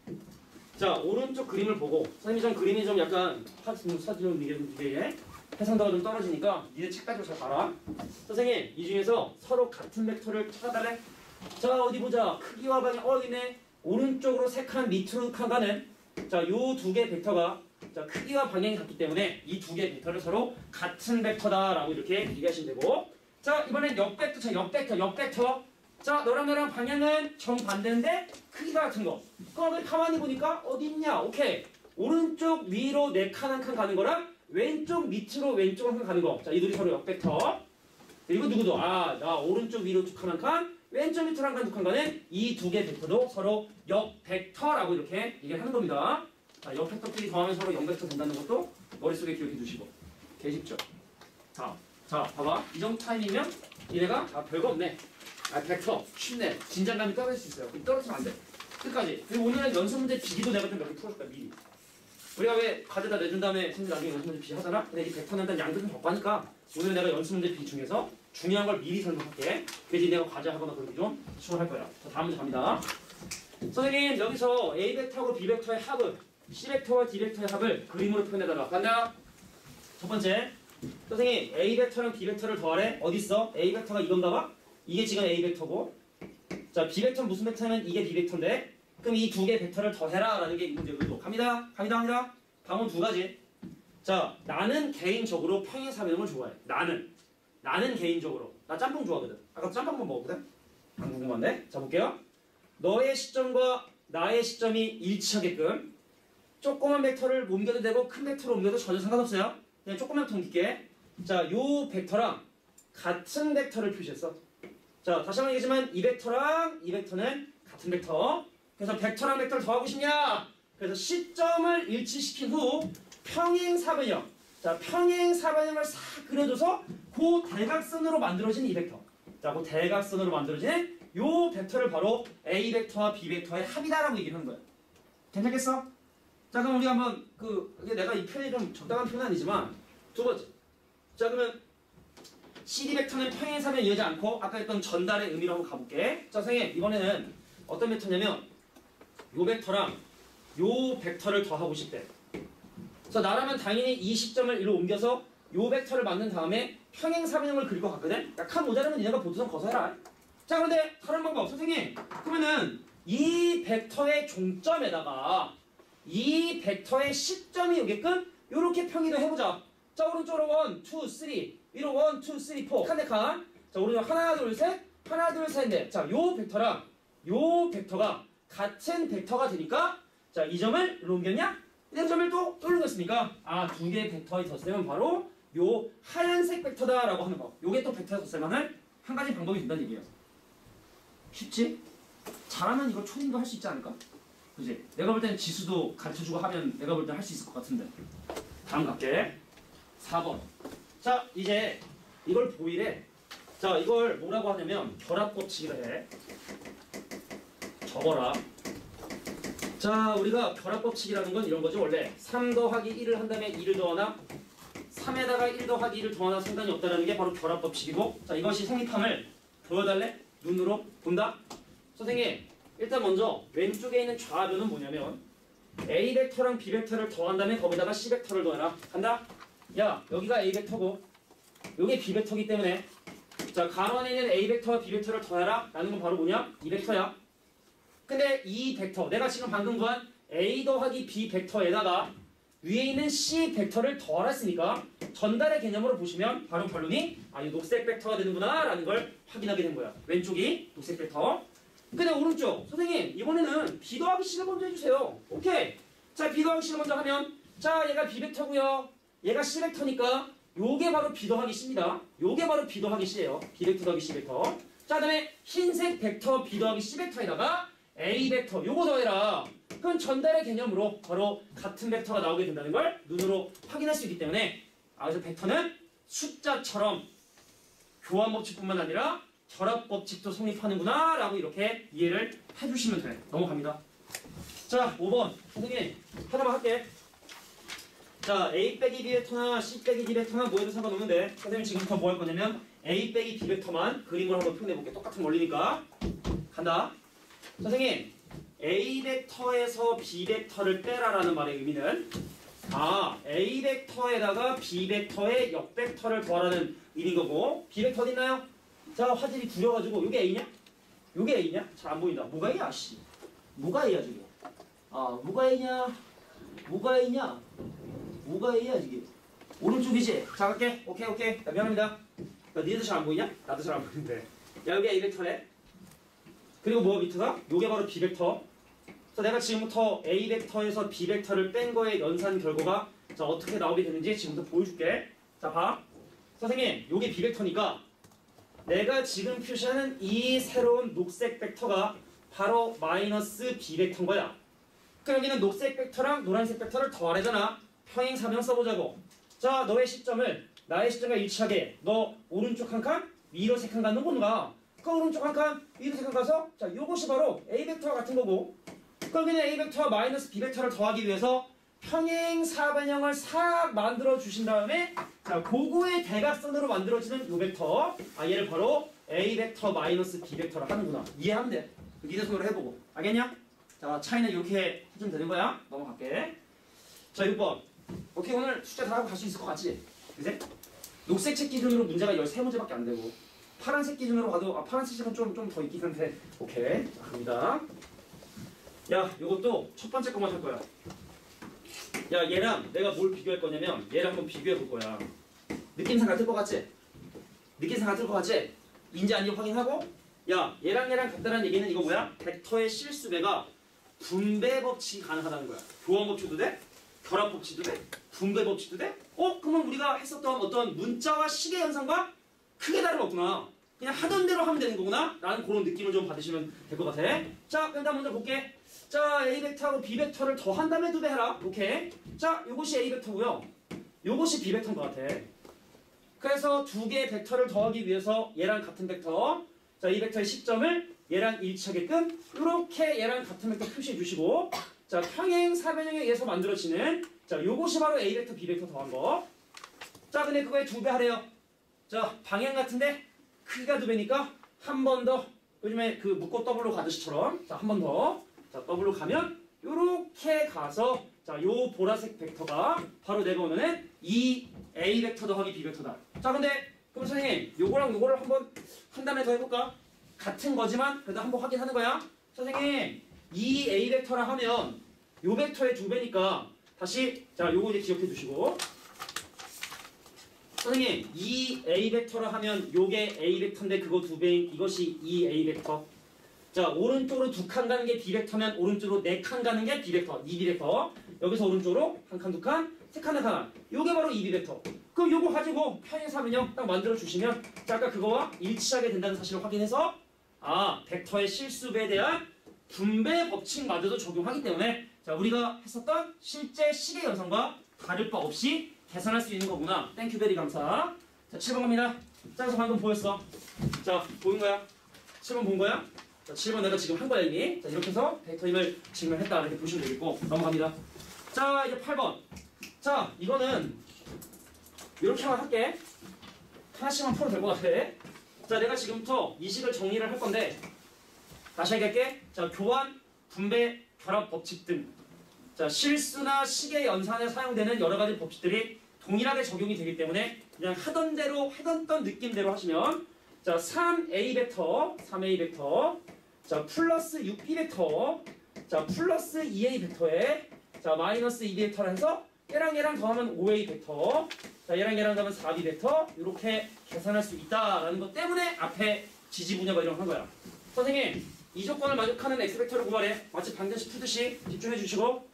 자, 오른쪽 그림을 보고 선생님이 좀 그림이 좀 약간 사진 이게 해상도가 좀 떨어지니까 니네 책 가지고 잘 봐라. 선생님 이 중에서 서로 같은 벡터를 찾아달래. 자, 어디 보자. 크기와 방향 있네. 오른쪽으로 3칸 밑으로 1칸 가는 자, 요 두 개 벡터가 자, 크기와 방향이 같기 때문에 이 두 개 벡터를 서로 같은 벡터다라고 이렇게 얘기하시면 되고 자, 이번엔 역벡터. 자, 역벡터. 자, 너랑 나랑 방향은 정반대인데 크기가 같은 거. 그럼 가만히 보니까 어디 있냐? 오케이. 오른쪽 위로 4칸 1칸 가는 거랑 왼쪽 밑으로 왼쪽 1칸 가는 거. 자, 이 둘이 서로 역벡터. 그리고 누구도 나 오른쪽 위로 2칸 1칸 왼쪽 밑으로 1칸 2칸 가는 이 두 개 벡터도 서로 역벡터라고 이렇게 얘기를 하는 겁니다. 자, 역벡터끼리 더하면 서로 역벡터 된다는 것도 머릿속에 기억해 두시고. 개 쉽죠? 자, 봐봐. 이 정도 타임이면 얘네가 별거 없네. 벡터 쉽네. 긴장감이 떨어질 수 있어요. 떨어지면 안 돼. 끝까지. 그리고 오늘은 연습 문제 비기도 내가 좀 몇 개 풀어줄 거야. 미리. 우리가 왜 과제다 내준 다음에 선생님 나중에 연습 문제 비 하잖아? 근데 이 벡터는 일단 양도 좀 적고 하니까 오늘 내가 연습 문제 비 중에서 중요한 걸 미리 설명할게. 그래야지 내가 과제하거나 그런 게 좀 수월할 거야. 자, 다음 문제 갑니다. 선생님 여기서 A 벡터하고 B 벡터의 합을 C 벡터와 D 벡터의 합을 그림으로 표현해달라. 간다. 첫 번째. 선생님 A 벡터랑 B 벡터를 더하래. 어디 있어? A 벡터가 이건가 봐? 이게 지금 A 벡터고 자, B 벡터는 무슨 벡터냐면 이게 B 벡터인데 그럼 이 두 개 벡터를 더해라 라는 게 이 문제 의도. 갑니다. 방문 두 가지. 자, 나는 개인적으로 평행사변형을 좋아해. 나는 개인적으로 나 짬뽕 좋아하거든. 아까 짬뽕만 먹었거든? 안 궁금한데? 자, 볼게요. 너의 시점과 나의 시점이 일치하게끔 조그만 벡터를 옮겨도 되고 큰 벡터를 옮겨도 전혀 상관없어요. 그냥 조그만 벡터 옮길게. 자, 요 벡터랑 같은 벡터를 표시했어. 자, 다시 한번 얘기하지만 이 벡터랑 이 벡터는 같은 벡터. 그래서 벡터랑 벡터를 더하고 싶냐? 그래서 시점을 일치시킨 후 평행사변형. 자, 평행사변형을 싹 그려줘서 그 대각선으로 만들어진 이 벡터. 자, 그 대각선으로 만들어진 요 벡터를 바로 A 벡터와 B 벡터의 합이다라고 얘기를 하는 거야. 괜찮겠어? 자, 그럼 우리 한번 이게 내가 이 표현이 좀 적당한 표현은 아니지만 두 번째. 자, 그러면 CD 벡터는 평행사변 이어지 않고 아까 했던 전달의 의미로 한번 가볼게. 자, 선생님 이번에는 어떤 벡터냐면 요 벡터랑 요 벡터를 더하고 싶대. 그래서 나라면 당연히 이 시점을 이리로 옮겨서 요 벡터를 만든 다음에 평행사변형을 그릴 것 같거든? 약간 모자라면 니네가 보트선 거서해라. 자, 그런데 다른 방법. 선생님 그러면은 이 벡터의 종점에다가 이 벡터의 시점이 오게끔 요렇게 평이도 해보자. 자, 오른쪽으로 1, 2, 3 위로 1, 2, 3, 4 칸 대 칸. 자, 오른쪽 하나 둘 셋 넷. 자, 요 벡터랑 요 벡터가 같은 벡터가 되니까 자, 이 점을 이리로 옮겼냐? 이 점을 또 옮겼으니까 두 개의 벡터의 덧셈은 바로 요 하얀색 벡터다라고 하는 거. 요게 또 벡터의 덧셈하는 한 가지 방법이 된다는 얘기예요. 쉽지? 잘하면 이거 초딩도 할 수 있지 않을까? 그지? 내가 볼 땐 지수도 가르쳐주고 하면 내가 볼 땐 할 수 있을 것 같은데. 다음 갈게. 4번. 자, 이제 이걸 보이래. 자, 이걸 뭐라고 하냐면 결합법칙이라 해. 적어라. 자, 우리가 결합법칙이라는 건 이런 거죠. 원래 3 더하기 1을 한 다음에 2를 더하나 3에다가 1 더하기 2를 더하나 상관이 없다는 게 바로 결합법칙이고 자, 이것이 성립함을 보여달래? 눈으로 본다? 선생님, 일단 먼저 왼쪽에 있는 좌변은 뭐냐면 A 벡터랑 B 벡터를 더한 다음에 거기다가 C 벡터를 더해라. 간다? 야, 여기가 A 벡터고 여기 B 벡터이기 때문에 자, 가로 안에 있는 A 벡터와 B 벡터를 더해라 라는 건 바로 뭐냐? 이 벡터야. 근데 이 벡터, 내가 지금 방금 구한 A 더하기 B 벡터에다가 위에 있는 C 벡터를 더하라 했으니까 전달의 개념으로 보시면 바로 결론이 이 녹색 벡터가 되는구나 라는 걸 확인하게 된 거야. 왼쪽이 녹색 벡터. 근데 오른쪽, 선생님 이번에는 B 더하기 C를 먼저 해주세요. 오케이. 자, B 더하기 C를 먼저 하면 자, 얘가 B 벡터고요. 얘가 C 벡터니까 요게 바로 B 더하기 C입니다. 요게 바로 B 더하기 C예요. B 벡터 더하기 C 벡터. 자, 그 다음에 흰색 벡터 B 더하기 C 벡터에다가 A 벡터 요거 더해라. 그럼 전달의 개념으로 바로 같은 벡터가 나오게 된다는 걸 눈으로 확인할 수 있기 때문에 그래서 벡터는 숫자처럼 교환 법칙뿐만 아니라 결합 법칙도 성립하는구나 라고 이렇게 이해를 해주시면 돼. 넘어갑니다. 자 5번 선생님 하나만 할게. 자 A 빼기 B 벡터나 C 빼기 D 벡터나 뭐해도 상관없는데 선생님 지금부터 뭐 할 거냐면 A 빼기 B 벡터만 그림으로 한번 표현해볼게. 똑같은 원리니까 간다. 선생님 A 벡터에서 B 벡터를 빼라라는 말의 의미는 A 벡터에다가 B 벡터의 역 벡터를 더하라는 의미인 거고 B 벡터 어디 있나요? 자 화질이 구려가지고 요게 A냐? 요게 A냐? 잘 안 보인다. 뭐가 A야 씨? 뭐가 A야 저게? 뭐가 A냐? 뭐가 A냐? 뭐가 A야 저게? 오른쪽이지? 자 갈게. 오케이 야, 미안합니다. 니네도 잘 안 보이냐? 나도 잘 안 보이는데. 야 여기 A 벡터래. 그리고 뭐 밑에가? 요게 바로 B 벡터. 그래서 내가 지금부터 A 벡터에서 B 벡터를 뺀 거의 연산 결과가 자 어떻게 나오게 되는지 지금부터 보여줄게. 자 봐. 선생님 요게 B 벡터니까 내가 지금 표시하는 이 새로운 녹색 벡터가 바로 마이너스 B 벡터인 거야. 그럼 여기는 녹색 벡터랑 노란색 벡터를 더하래잖아. 평행사변 써보자고. 자 너의 시점을 나의 시점과 일치하게 너 오른쪽 한 칸 위로 세 칸 가는 건가? 그 오른쪽 한 칸 위로 세 칸 가서 자 이것이 바로 A 벡터와 같은 거고 그럼 그냥 A 벡터와 마이너스 B 벡터를 더하기 위해서 평행사변형을 싹 만들어 주신 다음에 자 고구의 대각선으로 만들어지는 이 벡터 얘를 바로 A 벡터 마이너스 B 벡터를 하는구나. 이해하면 돼. 니네 손으로 해보고 알겠냐? 자 차이는 이렇게 해주면 되는 거야. 넘어갈게. 자 6번 오케이 오늘 숫자 다 하고 갈 수 있을 것 같지? 그치? 녹색 책 기준으로 문제가 13문제밖에 안 되고 파란색 기준으로 봐도 파란색 책은 좀 더 있긴 한데 오케이 자 갑니다. 야 요것도 첫 번째 것만 할 거야. 야 얘랑 내가 뭘 비교할 거냐면 얘랑 한번 비교해 볼 거야. 느낌상 같을 것 같지? 느낌상 같을 것 같지? 인지 아닌지 확인하고 야 얘랑 같다는 얘기는 이거 뭐야? 벡터의 실수배가 분배 법칙이 가능하다는 거야. 교환 법칙도 돼? 결합 법칙도 돼? 분배 법칙도 돼? 그러면 우리가 했었던 어떤 문자와 식의 현상과 크게 다름없구나. 그냥 하던 대로 하면 되는 거구나 라는 그런 느낌을 좀 받으시면 될 것 같아. 자 그럼 나 먼저 볼게. 자 A 벡터하고 B 벡터를 더한 다음에 2배 해라. 오케이. 자 요것이 A 벡터고요. 요것이 B 벡터인 것 같아. 그래서 두 개의 벡터를 더하기 위해서 얘랑 같은 벡터 자 이 벡터의 시점을 얘랑 일치하게끔 이렇게 얘랑 같은 벡터 표시해 주시고 자 평행사변형에 의해서 만들어지는 자 요것이 바로 A 벡터 B 벡터 더한 거. 자 근데 그거에 2배 하래요. 자 방향 같은데 크기가 2배니까 한 번 더 요즘에 그 묶고 더블로 가듯이처럼 자 한 번 더 자 더블로 가면 요렇게 가서 자 요 보라색 벡터가 바로 내가 오면은 이 A 벡터 더하기 B 벡터다. 자 근데 그럼 선생님 요거랑 요거를 한번 한 다음에 더 해볼까? 같은 거지만 그래도 한번 확인하는 거야. 선생님 이 A 벡터라 하면 요 벡터의 2배니까 다시 자 요거 이제 기억해 두시고 선생님 이 A 벡터라 하면 요게 A 벡터인데 그거 2배인 이것이 이 A 벡터. 자 오른쪽으로 2칸 가는 게 B 벡터면 오른쪽으로 4칸 가는 게 B 벡터 2B 벡터. 여기서 오른쪽으로 1칸 2칸 3칸 1칸 요게 바로 2B 벡터. 그럼 요거 가지고 평행사변형 딱 만들어 주시면 자 아까 그거와 일치하게 된다는 사실을 확인해서 벡터의 실수배에 대한 분배 법칙마저도 적용하기 때문에 자 우리가 했었던 실제 식의 연산과 다를 바 없이 계산할 수 있는 거구나. 땡큐 베리 감사. 자 7번 갑니다. 자 그래서 방금 보였어. 자 보인 거야? 7번 본 거야? 자 7번 내가 지금 한 거야 이미. 자 이렇게 해서 벡터 힘을 증명했다 이렇게 보시면 되겠고 넘어갑니다. 자 이제 8번. 자 이거는 이렇게만 할게. 하나씩만 풀어도 될 것 같아. 자 내가 지금부터 이 식을 정리를 할 건데 다시 얘기할게. 자 교환, 분배, 결합 법칙 등 자 실수나 식의 연산에 사용되는 여러 가지 법칙들이 동일하게 적용이 되기 때문에 그냥 하던 대로 하던 느낌대로 하시면 자 3A 벡터, 3A 벡터 자 플러스 6B 벡터 자 플러스 2A 벡터에 자 마이너스 2B 벡터를 해서 얘랑 더하면 5A 벡터 자 얘랑 더하면 4B 벡터 이렇게 계산할 수 있다라는 것 때문에 앞에 지지분야가 이런 거 한 거야. 선생님 이 조건을 만족하는 X 벡터를 구하래. 마치 방정식 푸듯이 집중해 주시고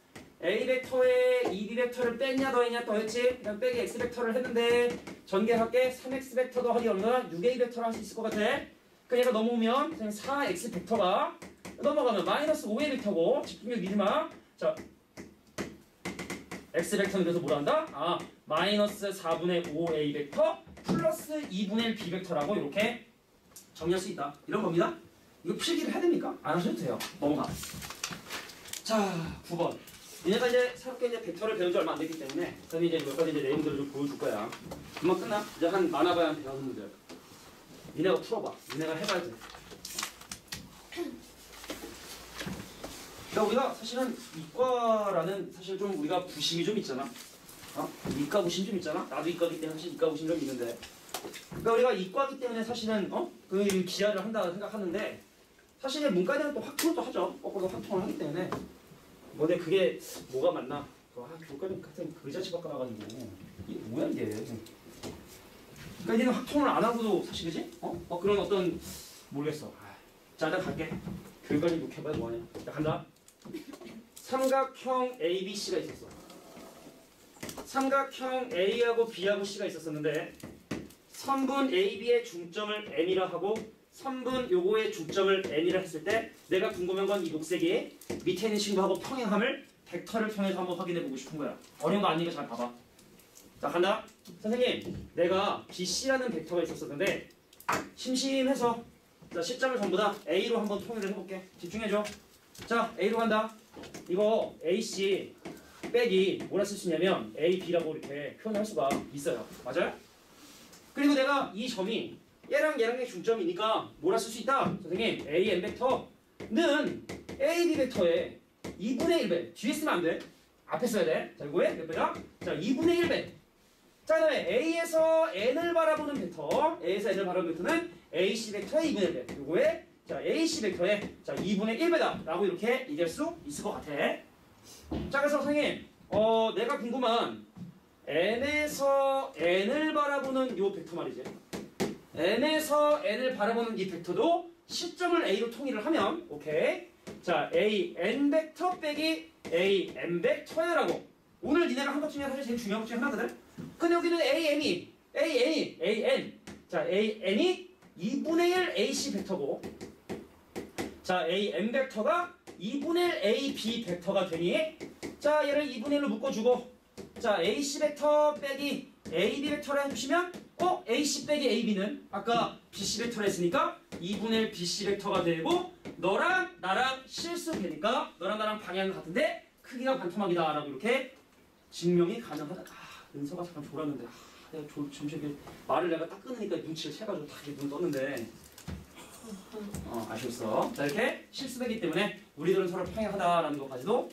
A 벡터에 2B 벡터를 뺐냐 더했냐 더했지. 그냥 빼기 X 벡터를 했는데 전개할게. 3X 벡터 더하기 얼마나 6A 벡터를 할 수 있을 것 같아. 그러니까 얘가 넘어오면 그냥 4X 벡터가 넘어가면 마이너스 5의 벡터고 집중력 믿지마. 자 x 벡터는 그래서 뭐라 한다? 아 마이너스 4분의 5a 벡터 플러스 2분의 1 b 벡터라고 이렇게 정리할 수 있다. 이런 겁니다. 이거 필기를 해야 됩니까? 안 하셔도 돼요. 넘어가. 자 9번. 얘네가 이제 새롭게 이제 벡터를 배운 지 얼마 안 됐기 때문에 저는 이제 몇 가지 이제 내용들을 좀 보여줄 거야. 금방 끝나? 이제 한 많아봐야 한 대여섯 문제. 니네가 풀어봐. 니네가 해봐야 돼. 그러니까 우리가 사실은 이과라는 사실 좀 우리가 부심이 좀 있잖아. 이과 부심 좀 있잖아. 나도 이과기 때문에 사실 이과 부심 좀 있는데. 그러니까 우리가 이과기 때문에 사실은 그 기하를 한다 생각하는데 사실 문과대는 또 확통을 또 하죠. 거꾸로 확통을 하기 때문에. 뭐 근데 그게 뭐가 맞나? 교과는 같은 그자치 바꿔놔가지고 이게 뭐야 이게? 그러니까 얘는 확통을 안 하고도 사실 그지? 그런 어떤 모르겠어. 자 일단 갈게. 교육까지 욕해봐야 뭐하냐? 자 간다. 삼각형 ABC가 있었어. 삼각형 A하고 B하고 C가 있었었는데 선분 AB의 중점을 N이라 하고 선분 요거의 중점을 N이라 했을 때 내가 궁금한 건 이 녹색이 밑에 있는 친구하고 평행함을 벡터를 통해서 한번 확인해 보고 싶은 거야. 어려운 거 아니니까 잘 봐봐. 자 간다. 선생님 내가 BC라는 벡터가 있었었는데 심심해서 자 시점을 전부 다 A로 한번 통일을 해볼게. 집중해줘. 자 A로 간다. 이거 AC 빼기 뭐라 쓸 수 있냐면 AB라고 이렇게 표현할 수가 있어요. 맞아요? 그리고 내가 이 점이 얘랑 얘랑의 중점이니까 뭐라 쓸 수 있다? 선생님 AN 벡터는 AB 벡터의 2분의 1배 뒤에 쓰면 안 돼. 앞에 써야 돼. 자 이거에 몇 배다? 자 2분의 1배. 자 그다음에 A에서 N을 바라보는 벡터 A에서 N을 바라보는 벡터는 AC 벡터의 2분의 1배. 요거에 자 AC 벡터의 자 2분의 1배다 라고 이렇게 얘기할 수 있을 것 같아. 자 그래서 선생님 내가 궁금한 N에서 N을 바라보는 요 벡터 말이지. N에서 N을 바라보는 이 벡터도 시점을 A로 통일을 하면 오케이. 자 AN 벡터 빼기 AN 벡터야 라고. 오늘 니네가 한 것 중에 사실 제일 중요한 것 중에 하나거든. 근데 여기는 AN 자 AN이 2분의 1 AC 벡터고 자 AN 벡터가 2분의 1 AB 벡터가 되니 자 얘를 2분의 1로 묶어주고 자 AC 벡터 빼기 AB 벡터를 해주시면 AC 빼기 AB는 아까 BC 벡터를 했으니까 2분의 1 BC 벡터가 되고 너랑 나랑 실수되니까 너랑 나랑 방향은 같은데 크기가 반토막이다 라고 이렇게 증명이 가능하다. 은서가 잠깐 졸았는데 내가 잠시 말을 내가 딱 끊으니까 눈치를 채가지고 다 이렇게 눈 떴는데 아쉬웠어. 자 이렇게 실수되기 때문에 우리들은 서로 평행하다라는 것까지도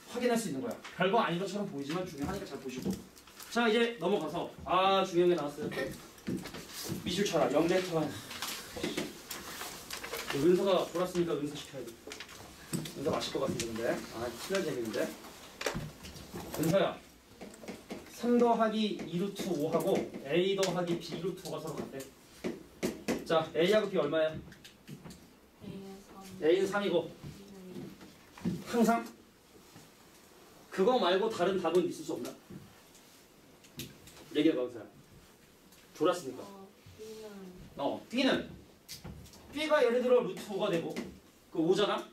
확인할 수 있는 거야. 별거 아닌 것처럼 보이지만 중요하니까 잘 보시고. 자 이제 넘어가서 중요한 게 나왔어요. 미술 철학 영대철학. 은서가 졸았으니까 은서 시켜야 돼. 은서 마실 것 같은데 친할 재밌는데. 은서야 3 더하기 2루트 5하고 A 더하기 B 루트 5가 서로 같대. 자 A하고 B 얼마야? A는 3이고 항상 그거 말고 다른 답은 있을 수 없나? 얘기해봐 은서야. 졸았으니까. B는 B가 예를 들어 루트 5가 되고 그 5잖아?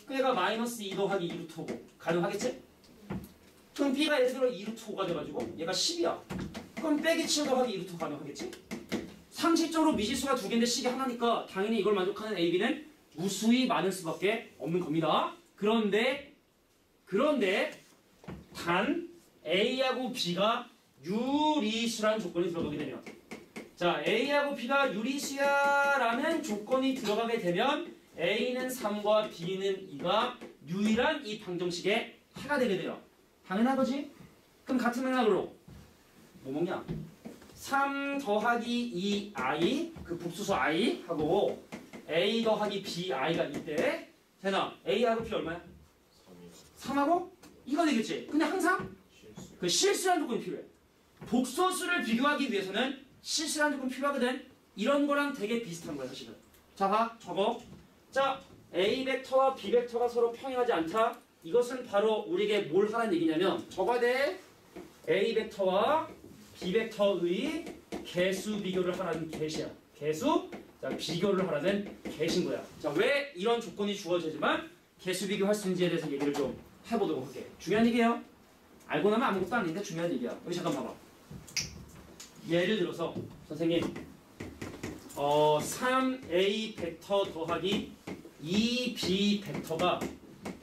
그 얘가 마이너스 2 더하기 2 루트 5고 가능하겠지? 그럼 B가 예를 들어 2 루트 5가 돼가지고 얘가 10이야. 그럼 빼기 7 더하기 2 루트 5 가능하겠지? 상식적으로 미지수가 두 개인데 식이 하나니까 당연히 이걸 만족하는 AB는 무수히 많을 수밖에 없는 겁니다. 그런데 단 A하고 B가 유리수라는 조건이 들어가게 되면 자 A하고 B가 유리수야라는 조건이 들어가게 되면 A는 3과 B는 2가 유일한 이 방정식의 하가 되게 돼요. 당연한 거지? 그럼 같은 맥락으로 뭐 먹냐? 3 더하기 2i 그 복수수 i 하고 A 더하기 bi가 이때 되나? A하고 B 얼마야? 3하고 2가 되겠지? 근데 항상 그 실수라는 조건이 필요해. 복소수를 비교하기 위해서는 실수라는 조건이 필요하거든. 이런 거랑 되게 비슷한 거야 사실은. 자 봐 저거. 자 A 벡터와 B 벡터가 서로 평행하지 않다. 이것은 바로 우리에게 뭘 하라는 얘기냐면 저거에 대해 A 벡터와 B 벡터의 개수 비교를 하라는 계시야. 개수 자, 비교를 하라는 개신 거야. 자, 왜 이런 조건이 주어지지만 개수 비교할 수 있는지에 대해서 얘기를 좀 해보도록 할게. 중요한 얘기예요. 알고 나면 아무것도 아닌데 중요한 얘기야. 여기 잠깐 봐봐. 예를 들어서 선생님 3a 벡터 더하기 2b 벡터가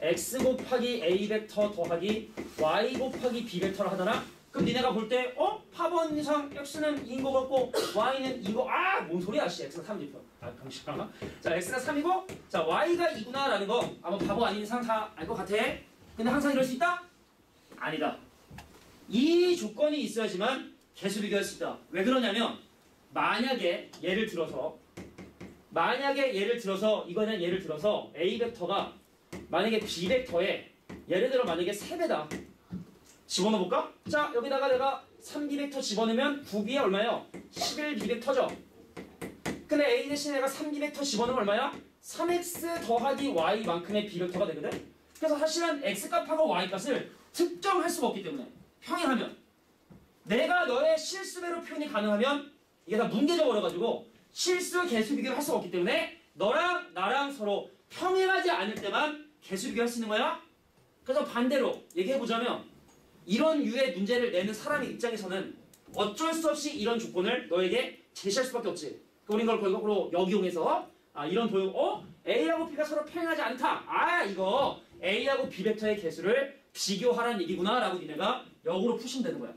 x 곱하기 a 벡터 더하기 y 곱하기 b 벡터를 하잖아. 그럼 니네가 볼 때 파번 이상 x는 2인 것 같고 y는 2고 뭔 소리야 씨 x가 3이죠. 잠깐만. 자 x가 3이고 자 y가 2구나 라는 거 아마 바보 아닌 이상 다 알 것 같아. 근데 항상 이럴 수 있다? 아니다. 이 조건이 있어야지만 개수 비교할 수 있다. 왜 그러냐면 만약에 예를 들어서 이거는 예를 들어서 a 벡터가 만약에 b 벡터에 예를 들어 만약에 3배다. 집어넣어 볼까? 자 여기다가 내가 3b 벡터 집어넣으면 9b에 얼마예요? 11b 벡터죠. 근데 a 대신 내가 3b 벡터 집어넣으면 얼마야? 3x 더하기 y만큼의 b 벡터가 되거든. 그래서 사실은 x값하고 y값을 특정할 수가 없기 때문에 평행하면 내가 너의 실수배로 표현이 가능하면 이게 다 문제적 어려가지고 실수 개수 비교를 할 수가 없기 때문에 너랑 나랑 서로 평행하지 않을 때만 개수 비교할 수 있는 거야. 그래서 반대로 얘기해보자면 이런 유의 문제를 내는 사람의 입장에서는 어쩔 수 없이 이런 조건을 너에게 제시할 수밖에 없지. 우린 걸 결국으로 역이용해서 이런 도형 A하고 B가 서로 평행하지 않다. 이거 A하고 B 벡터의 개수를 비교하라는 얘기구나 라고 니네가 역으로 푸시면 되는 거야.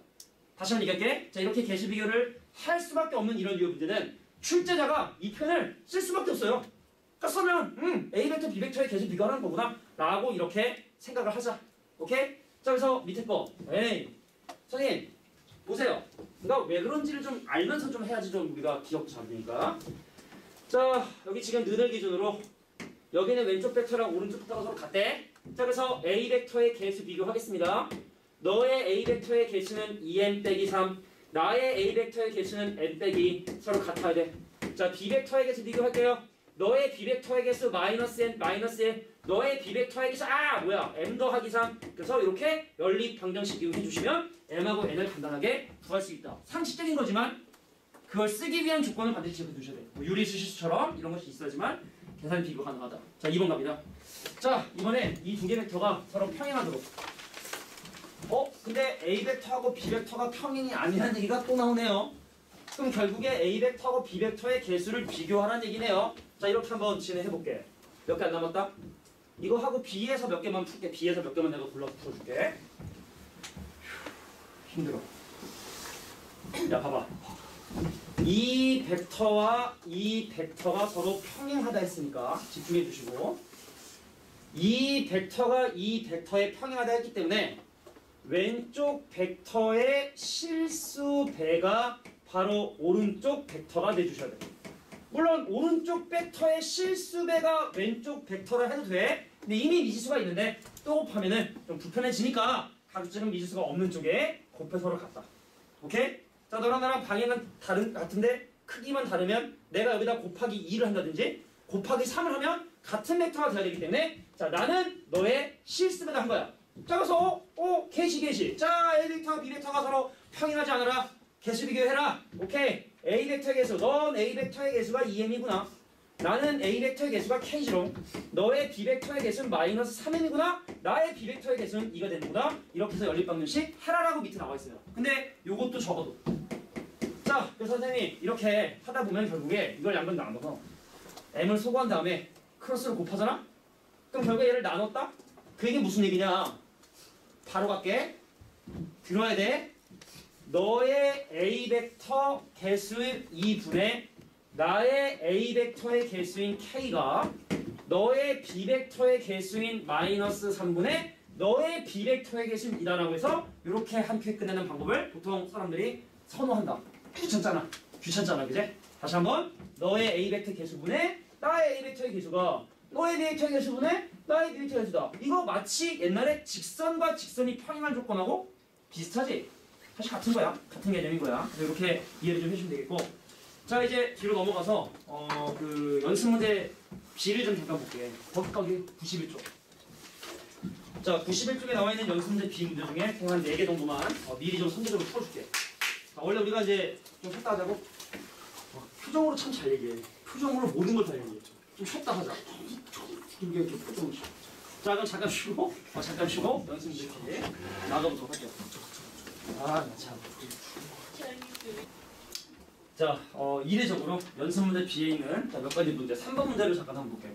다시 한번 얘기할게. 자 이렇게 개수 비교를 할 수밖에 없는 이런 유의 문제는 출제자가 이 표현을 쓸 수밖에 없어요. 그러니까 쓰면 A 벡터 B 벡터의 개수 비교하는 거구나 라고 이렇게 생각을 하자. 오케이? 자 그래서 밑에 거 선생님 보세요. 그러니까 왜 그런지를 좀 알면서 좀 해야지 좀 우리가 기억도 잘 되니까. 자 여기 지금 너를 기준으로 여기는 왼쪽 벡터랑 오른쪽 벡터가 서로 같대. 자 그래서 A 벡터의 개수 비교하겠습니다. 너의 A 벡터의 개수는 2n 빼기 3 나의 A 벡터의 개수는 n 빼기 서로 같아야 돼. 자 B 벡터의 개수 비교할게요. 너의 B 벡터의 개수 마이너스 n 마이너스 1 너의 B 벡터의 개수 m 더하기 3 그래서 이렇게 연립 방정식 이용해 주시면 m하고 n을 간단하게 구할 수 있다. 상식적인 거지만 그걸 쓰기 위한 조건을 반드시 지켜 두셔야 돼. 뭐 유리수 실수처럼 이런 것이 있어야지만 계산 비교 가능하다. 자 2번 갑니다. 자 이번에 이 두 개 벡터가 서로 평행하도록 근데 A 벡터하고 B 벡터가 평행이 아니라는 얘기가 또 나오네요. 그럼 결국에 A 벡터하고 B 벡터의 개수를 비교하라는 얘기네요. 자 이렇게 한번 진행해볼게. 몇 개 안 남았다? 이거 하고 B에서 몇 개만 풀게. B에서 몇 개만 내가 골라서 풀어줄게. 힘들어. 야 봐봐. 이 벡터와 이 벡터가 서로 평행하다 했으니까 집중해 주시고 이 벡터가 이 벡터에 평행하다 했기 때문에 왼쪽 벡터의 실수배가 바로 오른쪽 벡터가 돼주셔야 돼요. 물론 오른쪽 벡터의 실수배가 왼쪽 벡터를 해도 돼. 근데 이미 미지수가 있는데 또 곱하면은 좀 불편해지니까 각각은 미지수가 없는 쪽에 곱해 서로 같다. 오케이? 자 너랑 나랑 방향은 같은데 크기만 다르면 내가 여기다 곱하기 2를 한다든지 곱하기 3을 하면 같은 벡터가 돼야 되기 때문에 자 나는 너의 실수배다 한 거야. 자 그래서 개시 자 A 벡터와 B 벡터가 서로 평행하지 않으라. 개수 비교해라. 오케이. A 벡터의 개수 넌 A 벡터의 개수가 2m이구나. 나는 A 벡터의 개수가 K지롱. 너의 B 벡터의 개수는 마이너스 3m이구나. 나의 B 벡터의 개수는 2가 되는구나. 이렇게 해서 연립방정식 해라라고 밑에 나와 있어요. 근데 요것도 적어도 자 그래서 선생님이 이렇게 하다 보면 결국에 이걸 양변 나눠서 m을 소거한 다음에 크로스를 곱하잖아. 그럼 결국에 얘를 나눴다? 그 얘기 무슨 얘기냐? 바로 갈게. 들어야 돼. 너의 A 벡터 개수의 2분의 나의 A 벡터의 개수인 K가 너의 B 벡터의 개수인 마이너스 3분의 너의 B 벡터의 개수인 2다라고 해서 이렇게 한 큐에 끝내는 방법을 보통 사람들이 선호한다. 귀찮잖아 그제? 다시 한번 너의 A 벡터 개수분의 나의 A 벡터의 개수가 너의 B 벡터의 개수분의 나의 B 벡터의 개수다. 이거 마치 옛날에 직선과 직선이 평행한 조건하고 비슷하지? 사실 같은 거야. 같은 개념인 거야. 그래서 이렇게 이해를 좀 해주면 되겠고 자 이제 뒤로 넘어가서 그 연습 문제 B를 좀 잠깐 볼게. 거기 91쪽. 자 91쪽에 나와 있는 연습 문제 B 문제 중에 한 4개 정도만 미리 좀 선제적으로 풀어줄게. 자, 원래 우리가 이제 좀 했다 하자고 표정으로 참 잘 얘기해. 표정으로 모든 걸 다 얘기했죠. 좀 쉬었다 하자. 이렇게 표정을 쉬어. 자, 그럼 잠깐 쉬고, 연습 이제 나가보도록 할게요. 아, 참. 자, 이례적으로 연습 문제 B에 있는 몇 가지 문제, 3번 문제를 잠깐 한번 볼게요.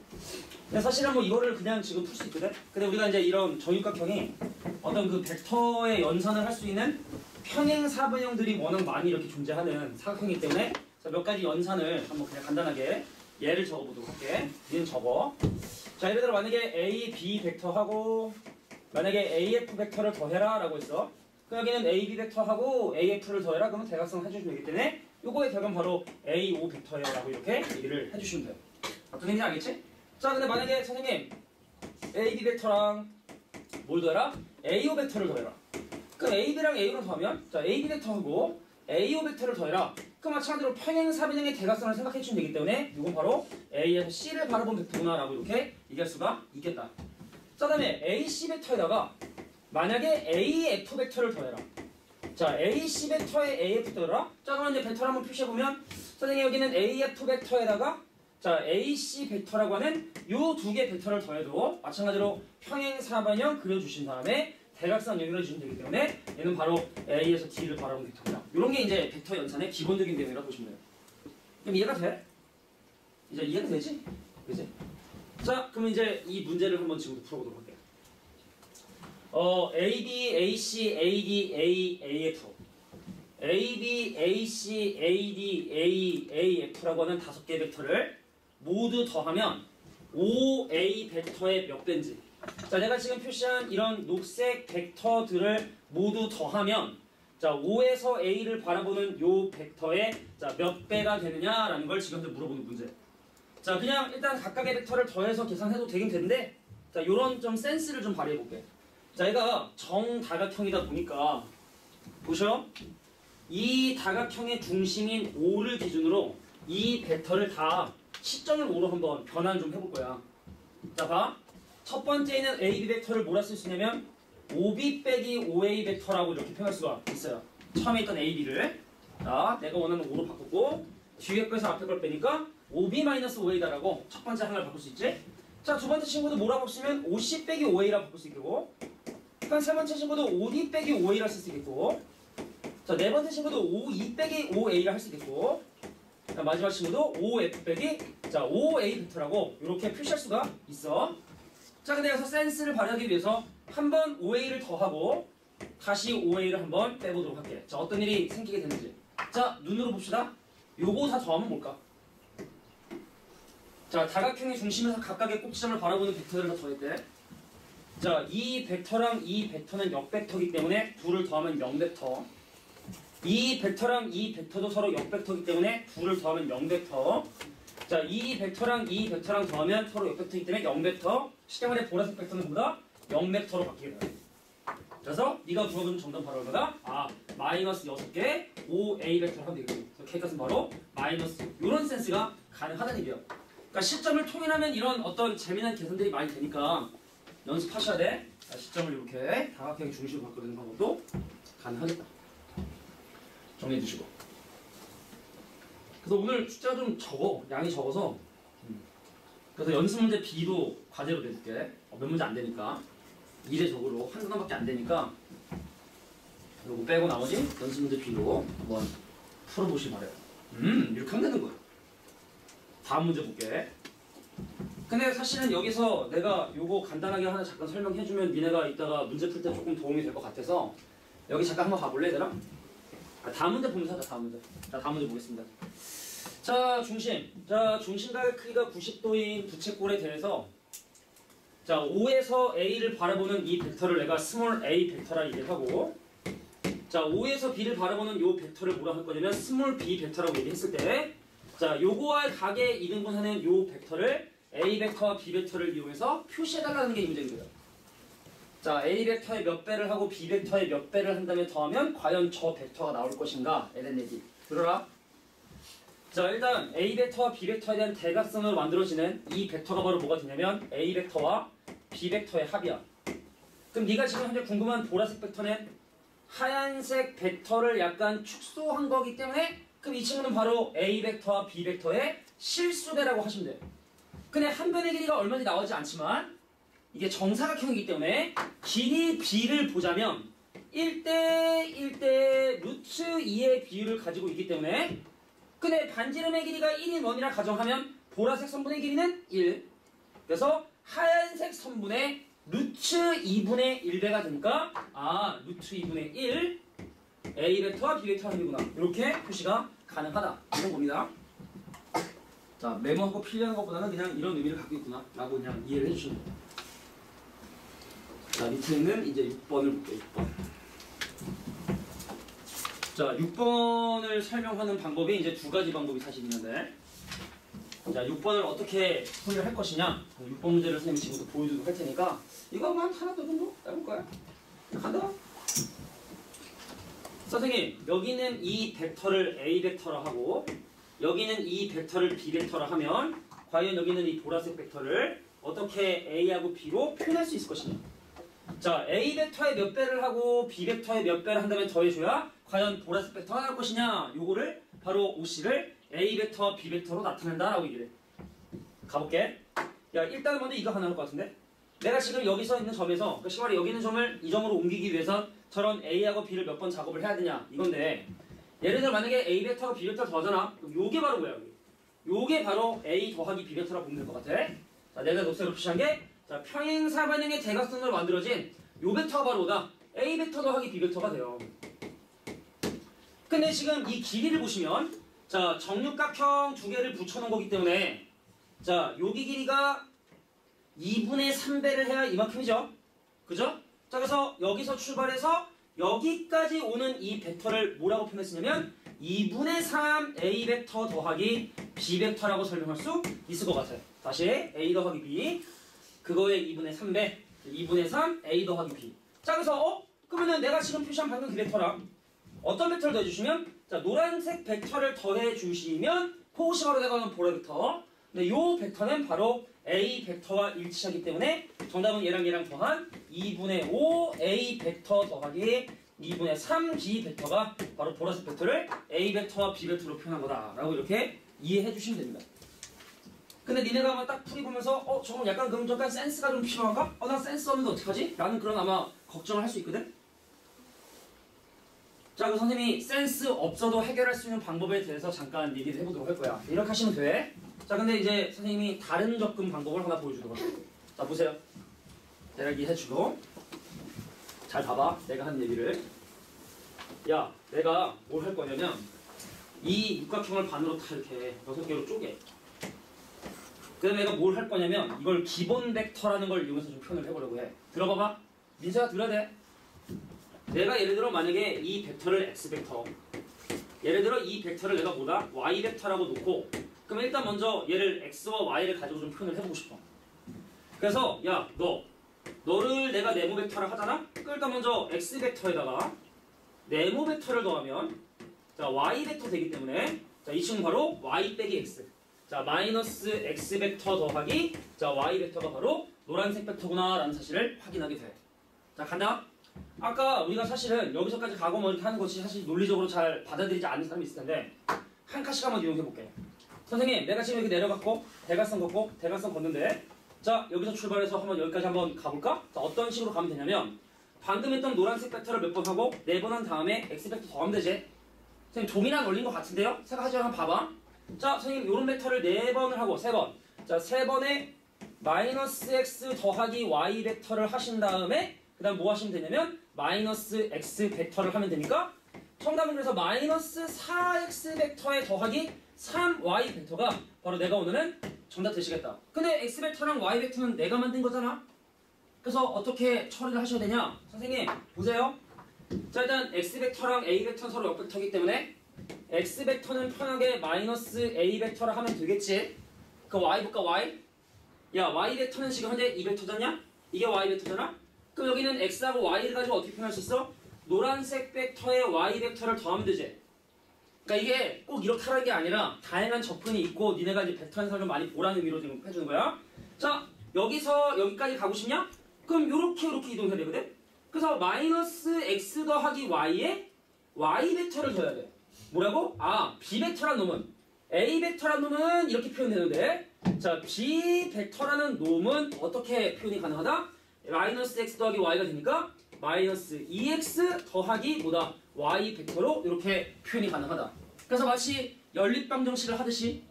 근데 사실은 뭐 이거를 그냥 지금 풀 수 있거든? 근데 우리가 이제 이런 정육각형이 어떤 그 벡터의 연산을 할 수 있는 평행 사변형들이 워낙 많이 이렇게 존재하는 사각형이기 때문에 자, 몇 가지 연산을 한번 그냥 간단하게 예를 적어보도록 할게. 얘는 적어. 자, 예를 들어 만약에 A, B 벡터하고 만약에 AF 벡터를 더해라 라고 했어. 그럼 여기는 AB 벡터하고 AF를 더해라 그러면 대각선 해주시면 되기 때문에 요거의 대각은 바로 AO 벡터예요 라고 이렇게 얘기를 해주시면 돼요. 어떤 얘기인지 알겠지? 자, 근데 만약에 선생님 AB 벡터랑 뭘 더해라? AO 벡터를 더해라. 그럼 AB랑 AO를 더하면 자, AB 벡터하고 AO 벡터를 더해라. 그럼 마찬가지로 평행사변형의 대각선을 생각해 주시면 되기 때문에 이건 바로 A에서 C를 바라본 벡터구나 라고 이렇게 얘기할 수가 있겠다. 자, 다음에 AC 벡터에다가 만약에 AF 벡터를 더해라. 자, AC 벡터에 AF 더해라. 자, 그러면 이제 벡터를 한번 표시해보면 선생님 여기는 AF 벡터에다가 자, AC 벡터라고 하는 요 두 개 벡터를 더해도 마찬가지로 평행사변형 그려주신 다음에 대각선 연결해 주시면 되기 때문에 얘는 바로 A에서 D를 바라본 벡터입니다. 이런 게 이제 벡터 연산의 기본적인 내용이라고 보시면 돼요. 그럼 이해가 돼? 이제 이해가 되지? 그지? 자, 그럼 이제 이 문제를 한번 지금부터 풀어보도록 할게요. AB, AC, AD, A, AF AB, AC, AD, A, AF라고 하는 5개의 벡터를 모두 더하면 OA 벡터의 몇 배인지 자, 내가 지금 표시한 이런 녹색 벡터들을 모두 더하면 자, O에서 A를 바라보는 요 벡터의 자, 몇 배가 되느냐라는 걸 지금부터 물어보는 문제. 자, 그냥 일단 각각의 벡터를 더해서 계산해도 되긴 되는데 자, 요런 좀 센스를 좀 발휘해 볼게. 자, 얘가 정다각형이다 보니까 보셔. 이 다각형의 중심인 O를 기준으로 이 벡터를 다 시점을 O로 한번 변환 좀 해볼 거야. 자, 봐. 첫 번째는 AB 벡터를 뭐라 쓸 수 있냐면 OB 빼기 OA 벡터라고 이렇게 표현할 수가 있어요. 처음에 있던 AB를 자, 내가 원하는 O로 바꾸고 뒤에 거에서 앞에 걸 빼니까 OB-OA다라고 첫 번째 하나를 바꿀 수 있지. 자, 두 번째 친구도 뭐라고 쓰면 OC 빼기 OA라고 바꿀 수 있고 그럼 세 번째 친구도 OD 빼기 OA라 쓸 수 있겠고 자, 네 번째 친구도 OE 빼기 OA라 할 수 있겠고 자, 마지막 친구도 OF 빼기 자, OA 벡터라고 이렇게 표시할 수가 있어. 자, 근데 여기서 센스를 발휘하기 위해서 한번 OA를 더하고 다시 OA를 한번 빼보도록 할게요. 자, 어떤 일이 생기게 되는지. 자, 눈으로 봅시다. 요거 다 더하면 뭘까? 자, 다각형의 중심에서 각각의 꼭지점을 바라보는 벡터들을 다 더했대. 자, 이 벡터랑 이 벡터는 역벡터이기 때문에 둘을 더하면 0벡터. 이 벡터랑 이 벡터도 서로 역벡터이기 때문에 둘을 더하면 0벡터. 자, 이 벡터랑 이 벡터랑 더하면 서로 역벡터이기 때문에 0벡터. 쉽게 말해 보라색 벡터는 보다 0벡터로 바뀌게 돼요. 그래서 네가 구하는 정답 바로 얼마다? 아, 마이너스 6개 OA 벡터를 하면 되겠죠. 그래서 K값은 바로 마이너스. 이런 센스가 가능하다는 얘기예요. 그러니까 시점을 통일하면 이런 어떤 재미난 계산들이 많이 되니까 연습하셔야 돼. 자, 시점을 이렇게 다각형의 중심으로 바꿔주는 방법도 가능하겠다. 정리해 주시고. 그래서 오늘 숫자가 좀 적어. 양이 적어서 그래서 연습 문제 B도 과제로 내줄게. 몇 문제 안 되니까. 이례적으로 한 단원밖에 안 되니까 요거 빼고 나머지 연습 문제 B로 한번 풀어보시기 바래요. 이렇게 하면 되는 거야. 다음 문제 볼게. 근데 사실은 여기서 내가 요거 간단하게 하나 잠깐 설명해주면 니네가 이따가 문제 풀 때 조금 도움이 될 것 같아서 여기 잠깐 한번 가볼래 얘들아? 다음 문제 보면서 하자. 다음 문제. 자, 다음 문제 보겠습니다. 자, 중심. 자, 중심각의 크기가 90도인 부채꼴에 대해서 자, O에서 A를 바라보는 이 벡터를 내가 스몰 a 벡터라 얘기를 하고 자, O에서 B를 바라보는 요 벡터를 뭐라 할 거냐면 스몰 b 벡터라고 얘기했을 때 자, 요거와 각의 이등분하는 요 벡터를 A 벡터와 B 벡터를 이용해서 표시해달라는 게 이 문제인 거예요. 자, A 벡터의 몇 배를 하고 B 벡터의 몇 배를 한 다음에 더하면 과연 저 벡터가 나올 것인가? 에 대한 얘기. 들어라. 자, 일단 A 벡터와 B 벡터에 대한 대각선으로 만들어지는 이 벡터가 바로 뭐가 되냐면 A 벡터와 B 벡터의 합이야. 그럼 네가 지금 현재 궁금한 보라색 벡터는 하얀색 벡터를 약간 축소한 거기 때문에 그럼 이 친구는 바로 A 벡터와 B 벡터의 실수배라고 하시면 돼요. 근데 한 변의 길이가 얼마인지 나오지 않지만 이게 정사각형이기 때문에 길이 b를 보자면 1대 1대 루트 2의 비율을 가지고 있기 때문에 근데 반지름의 길이가 1인 원이라 가정하면 보라색 선분의 길이는 1. 그래서 하얀색 선분의 루트 2분의 1배가 되니까 루트 2분의 1 A 벡터와 B 벡터 합이구나. 이렇게 표시가 가능하다. 이런 겁니다. 자, 메모하고 필기하는 것보다는 그냥 이런 의미를 갖고 있구나 라고 그냥 이해를 해주시면 돼요. 자, 밑에 있는 이제 6번을 볼게요. 6번. 자, 6번을 설명하는 방법이 이제 두 가지 방법이 사실 있는데 자, 6번을 어떻게 풀이를 할 것이냐 6번 문제를 선생님이 지금부터 보여주도록 할 테니까 이거 한 하나 더 정도 해볼까요? 간다. 선생님, 여기는 이 벡터를 A 벡터라 하고 여기는 이 벡터를 B 벡터라 하면 과연 여기는 이 보라색 벡터를 어떻게 A하고 B로 표현할 수 있을 것이냐. 자, A 벡터의 몇 배를 하고 B 벡터의 몇 배를 한다면 더해줘야 과연 보라색 벡터가 나올 것이냐. 요거를 바로 OC를 A 벡터와 B 벡터로 나타낸다라고 얘기를 해. 가볼게. 야, 일단은 먼저 이거 하나 나올 것 같은데 내가 지금 여기서 있는 점에서 그 시간에 여기 있는 점을 이 점으로 옮기기 위해선 저런 A하고 B를 몇 번 작업을 해야 되냐 이건데 예를 들어 만약에 A 벡터하고 B 벡터 더하잖아. 그럼 요게 바로 뭐야? 요게 바로 A 더하기 B 벡터라고 보면 될 것 같아. 자, 내가 녹색으로 표시한 게 자, 평행사반영의 대각선으로 만들어진 요 벡터가 바로 뭐다? A 벡터 더하기 B 벡터가 돼요. 근데 지금 이 길이를 보시면 자, 정육각형 두 개를 붙여놓은 거기 때문에 자, 여기 길이가 2분의 3배를 해야 이만큼이죠. 그죠? 자, 그래서 여기서 출발해서 여기까지 오는 이 벡터를 뭐라고 표현했으냐면 2분의 3 A 벡터 더하기 B 벡터라고 설명할 수 있을 것 같아요. 다시 A 더하기 B 그거의 2분의 3배 2분의 3 A 더하기 B. 자, 그래서 그러면은 내가 지금 표시한 방금 그 벡터랑 어떤 벡터를 더해주시면 자, 노란색 벡터를 더해주시면 그것이 바로 내가 하는 보라 벡터. 근데 요 벡터는 바로 A 벡터와 일치하기 때문에 정답은 얘랑 더한 2분의 5 A 벡터 더하기 2분의 3 B 벡터가 바로 보라색 벡터를 A 벡터와 B 벡터로 표현한 거다라고 이렇게 이해해 주시면 됩니다. 근데 니네가 아마 딱 풀이 보면서 저건 약간 그럼 잠깐 센스가 좀 필요한가? 나 센스 없는데 어떡하지? 라는 그런 아마 걱정을 할 수 있거든? 자, 그 선생님이 센스 없어도 해결할 수 있는 방법에 대해서 잠깐 얘기를 해보도록 할 거야. 이렇게 하시면 돼. 자, 근데 이제 선생님이 다른 접근 방법을 하나 보여주도록 할게요. 자, 보세요. 대략 이해해주고 잘 봐봐. 내가 하는 얘기를. 야, 내가 뭘 할 거냐면 이 육각형을 반으로 다 이렇게 6개로 쪼개. 그래서 내가 뭘 할 거냐면 이걸 기본 벡터라는 걸 이용해서 좀 표현을 해보려고 해. 들어봐봐. 민서야, 들어야 돼. 내가 예를 들어 만약에 이 벡터를 X 벡터 예를 들어 이 벡터를 내가 뭐다? Y 벡터라고 놓고 그럼 일단 먼저 얘를 X와 Y를 가지고 좀 표현을 해보고 싶어. 그래서 야, 너를 내가 네모 벡터를 하잖아? 그럼 일단 먼저 X 벡터에다가 네모 벡터를 더하면 자, Y 벡터 되기 때문에 자, 이 친구는 바로 Y 빼기 X. 자, 마이너스 X 벡터 더하기 자, Y 벡터가 바로 노란색 벡터구나 라는 사실을 확인하게 돼. 자, 간다. 아까 우리가 사실은 여기서까지 가고 뭐 이렇게 하는 것이 사실 논리적으로 잘 받아들이지 않는 사람이 있을 텐데 한 칸씩 한번 이용해 볼게요. 선생님, 내가 지금 이렇게 내려갔고 대각선 걷고 대각선 걷는데 자, 여기서 출발해서 한번 여기까지 한번 가볼까? 자, 어떤 식으로 가면 되냐면 방금 했던 노란색 벡터를 몇 번 하고 4번 한 다음에 X 벡터 더하면 되지. 선생님, 동일한 원리인 것 같은데요? 생각하지 한번 봐봐. 자, 선생님, 요런 벡터를 4번을 하고 3번 자, 3번에 마이너스 X 더하기 Y 벡터를 하신 다음에 그 다음 뭐 하시면 되냐면 마이너스 X 벡터를 하면 되니까 정답은 그래서 마이너스 4X 벡터에 더하기 3Y 벡터가 바로 내가 오늘은 정답 되시겠다. 근데 X 벡터랑 Y 벡터는 내가 만든 거잖아. 그래서 어떻게 처리를 하셔야 되냐? 선생님, 보세요. 자, 일단 X 벡터랑 A 벡터는 서로 역벡터이기 때문에 X 벡터는 편하게 마이너스 A 벡터를 하면 되겠지. 그 Y 볼까? Y? 야, Y 벡터는 지금 현재 이 벡터잖냐? 이게 Y 벡터잖아? 그럼 여기는 X하고 Y를 가지고 어떻게 표현할 수 있어? 노란색 벡터에 Y 벡터를 더하면 되지. 그러니까 이게 꼭 이렇게 하라는 게 아니라 다양한 접근이 있고 니네가 이제 벡터 현상을 많이 보라는 의미로 지금 해주는 거야. 자, 여기서 여기까지 가고 싶냐? 그럼 요렇게 이동해야 되거든? 그래서 마이너스 X 더하기 Y에 Y 벡터를 더해야 돼. 뭐라고? B 벡터란 놈은 A 벡터라는 놈은 이렇게 표현되는데, 자, B 벡터라는 놈은 어떻게 표현이 가능하다? 마이너스 x 더하기 y가 되니까 마이너스 2x 더하기 뭐다? y 벡터로 이렇게 표현이 가능하다. 그래서 마치 연립방정식을 하듯이,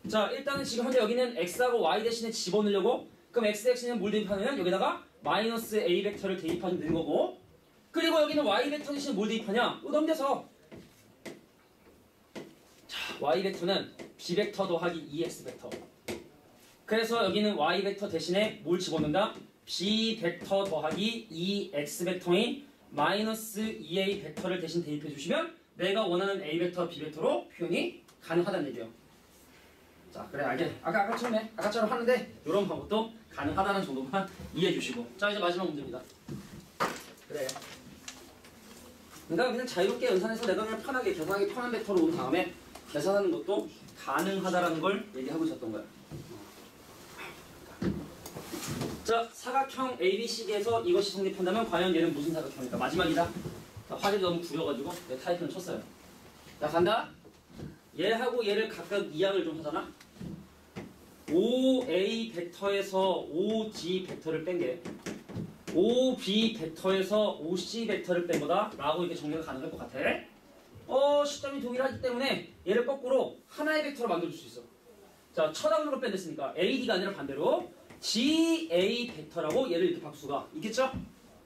자, 일단은 지금 현재 여기는 x하고 y 대신에 집어넣으려고, 그럼 x 대신에 뭘 대입하냐면 여기다가 마이너스 a 벡터를 대입하면 되는 거고, 그리고 여기는 y 벡터 대신에 뭘 대입하냐? 넘겨서, 자, y 벡터는 b 벡터 더하기 2x 벡터. 그래서 여기는 y 벡터 대신에 뭘 집어넣는다? b 벡터 더하기 2x 벡터인 마이너스 2a 벡터를 대신 대입해 주시면 내가 원하는 a 벡터, b 벡터로 표현이 가능하다는 얘기예요. 자, 그래, 알겠네. 아까처럼 하는데 이런 방법도 가능하다는 정도만 이해해 주시고. 자, 이제 마지막 문제입니다. 그래. 그러니까 그냥 자유롭게 연산해서 내가 그냥 편하게 계산하기 편한 벡터로 온 다음에 계산하는 것도 가능하다라는 걸 얘기하고 있었던 거야. 자, 사각형 ABCD에서 이것이 성립한다면 과연 얘는 무슨 사각형일까? 마지막이다. 자, 화질이 너무 구려가지고 내 타이틀은 쳤어요. 자, 간다. 얘하고 얘를 각각 이항을 좀 하잖아. 5A 벡터에서 5G 벡터를 뺀 게 5B 벡터에서 5C 벡터를 뺀 거다 라고 이렇게 정리가 가능할 것 같아. 시점이 동일하기 때문에 얘를 거꾸로 하나의 벡터로 만들어줄 수 있어. 자, 쳐다보는 뺀댔으니까 AD가 아니라 반대로 GA 벡터라고 얘를 이렇게 박수가 있겠죠?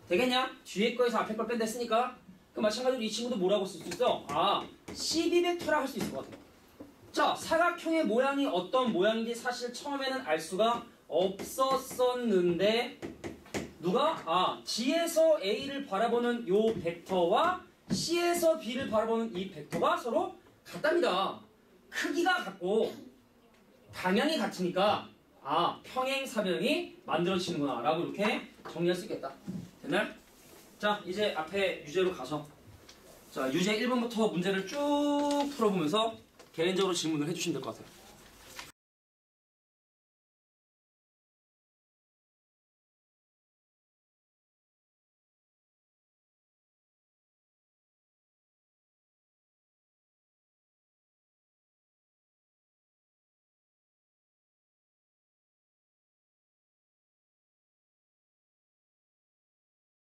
되겠냐? 뒤에 거에서 앞에 걸 뺀댔으니까. 그 마찬가지로 이 친구도 뭐라고 쓸 수 있어? CB 벡터라 할 수 있을 것 같아. 자, 사각형의 모양이 어떤 모양인지 사실 처음에는 알 수가 없었었는데 누가? G에서 A를 바라보는 요 벡터와 C에서 B를 바라보는 이 벡터가 서로 같답니다. 크기가 같고 방향이 같으니까 평행사변이 만들어지는구나 라고 이렇게 정리할 수 있겠다. 됐나요? 자, 이제 앞에 유제로 가서, 자, 유제 1번부터 문제를 쭉 풀어보면서 개인적으로 질문을 해주시면 될 것 같아요.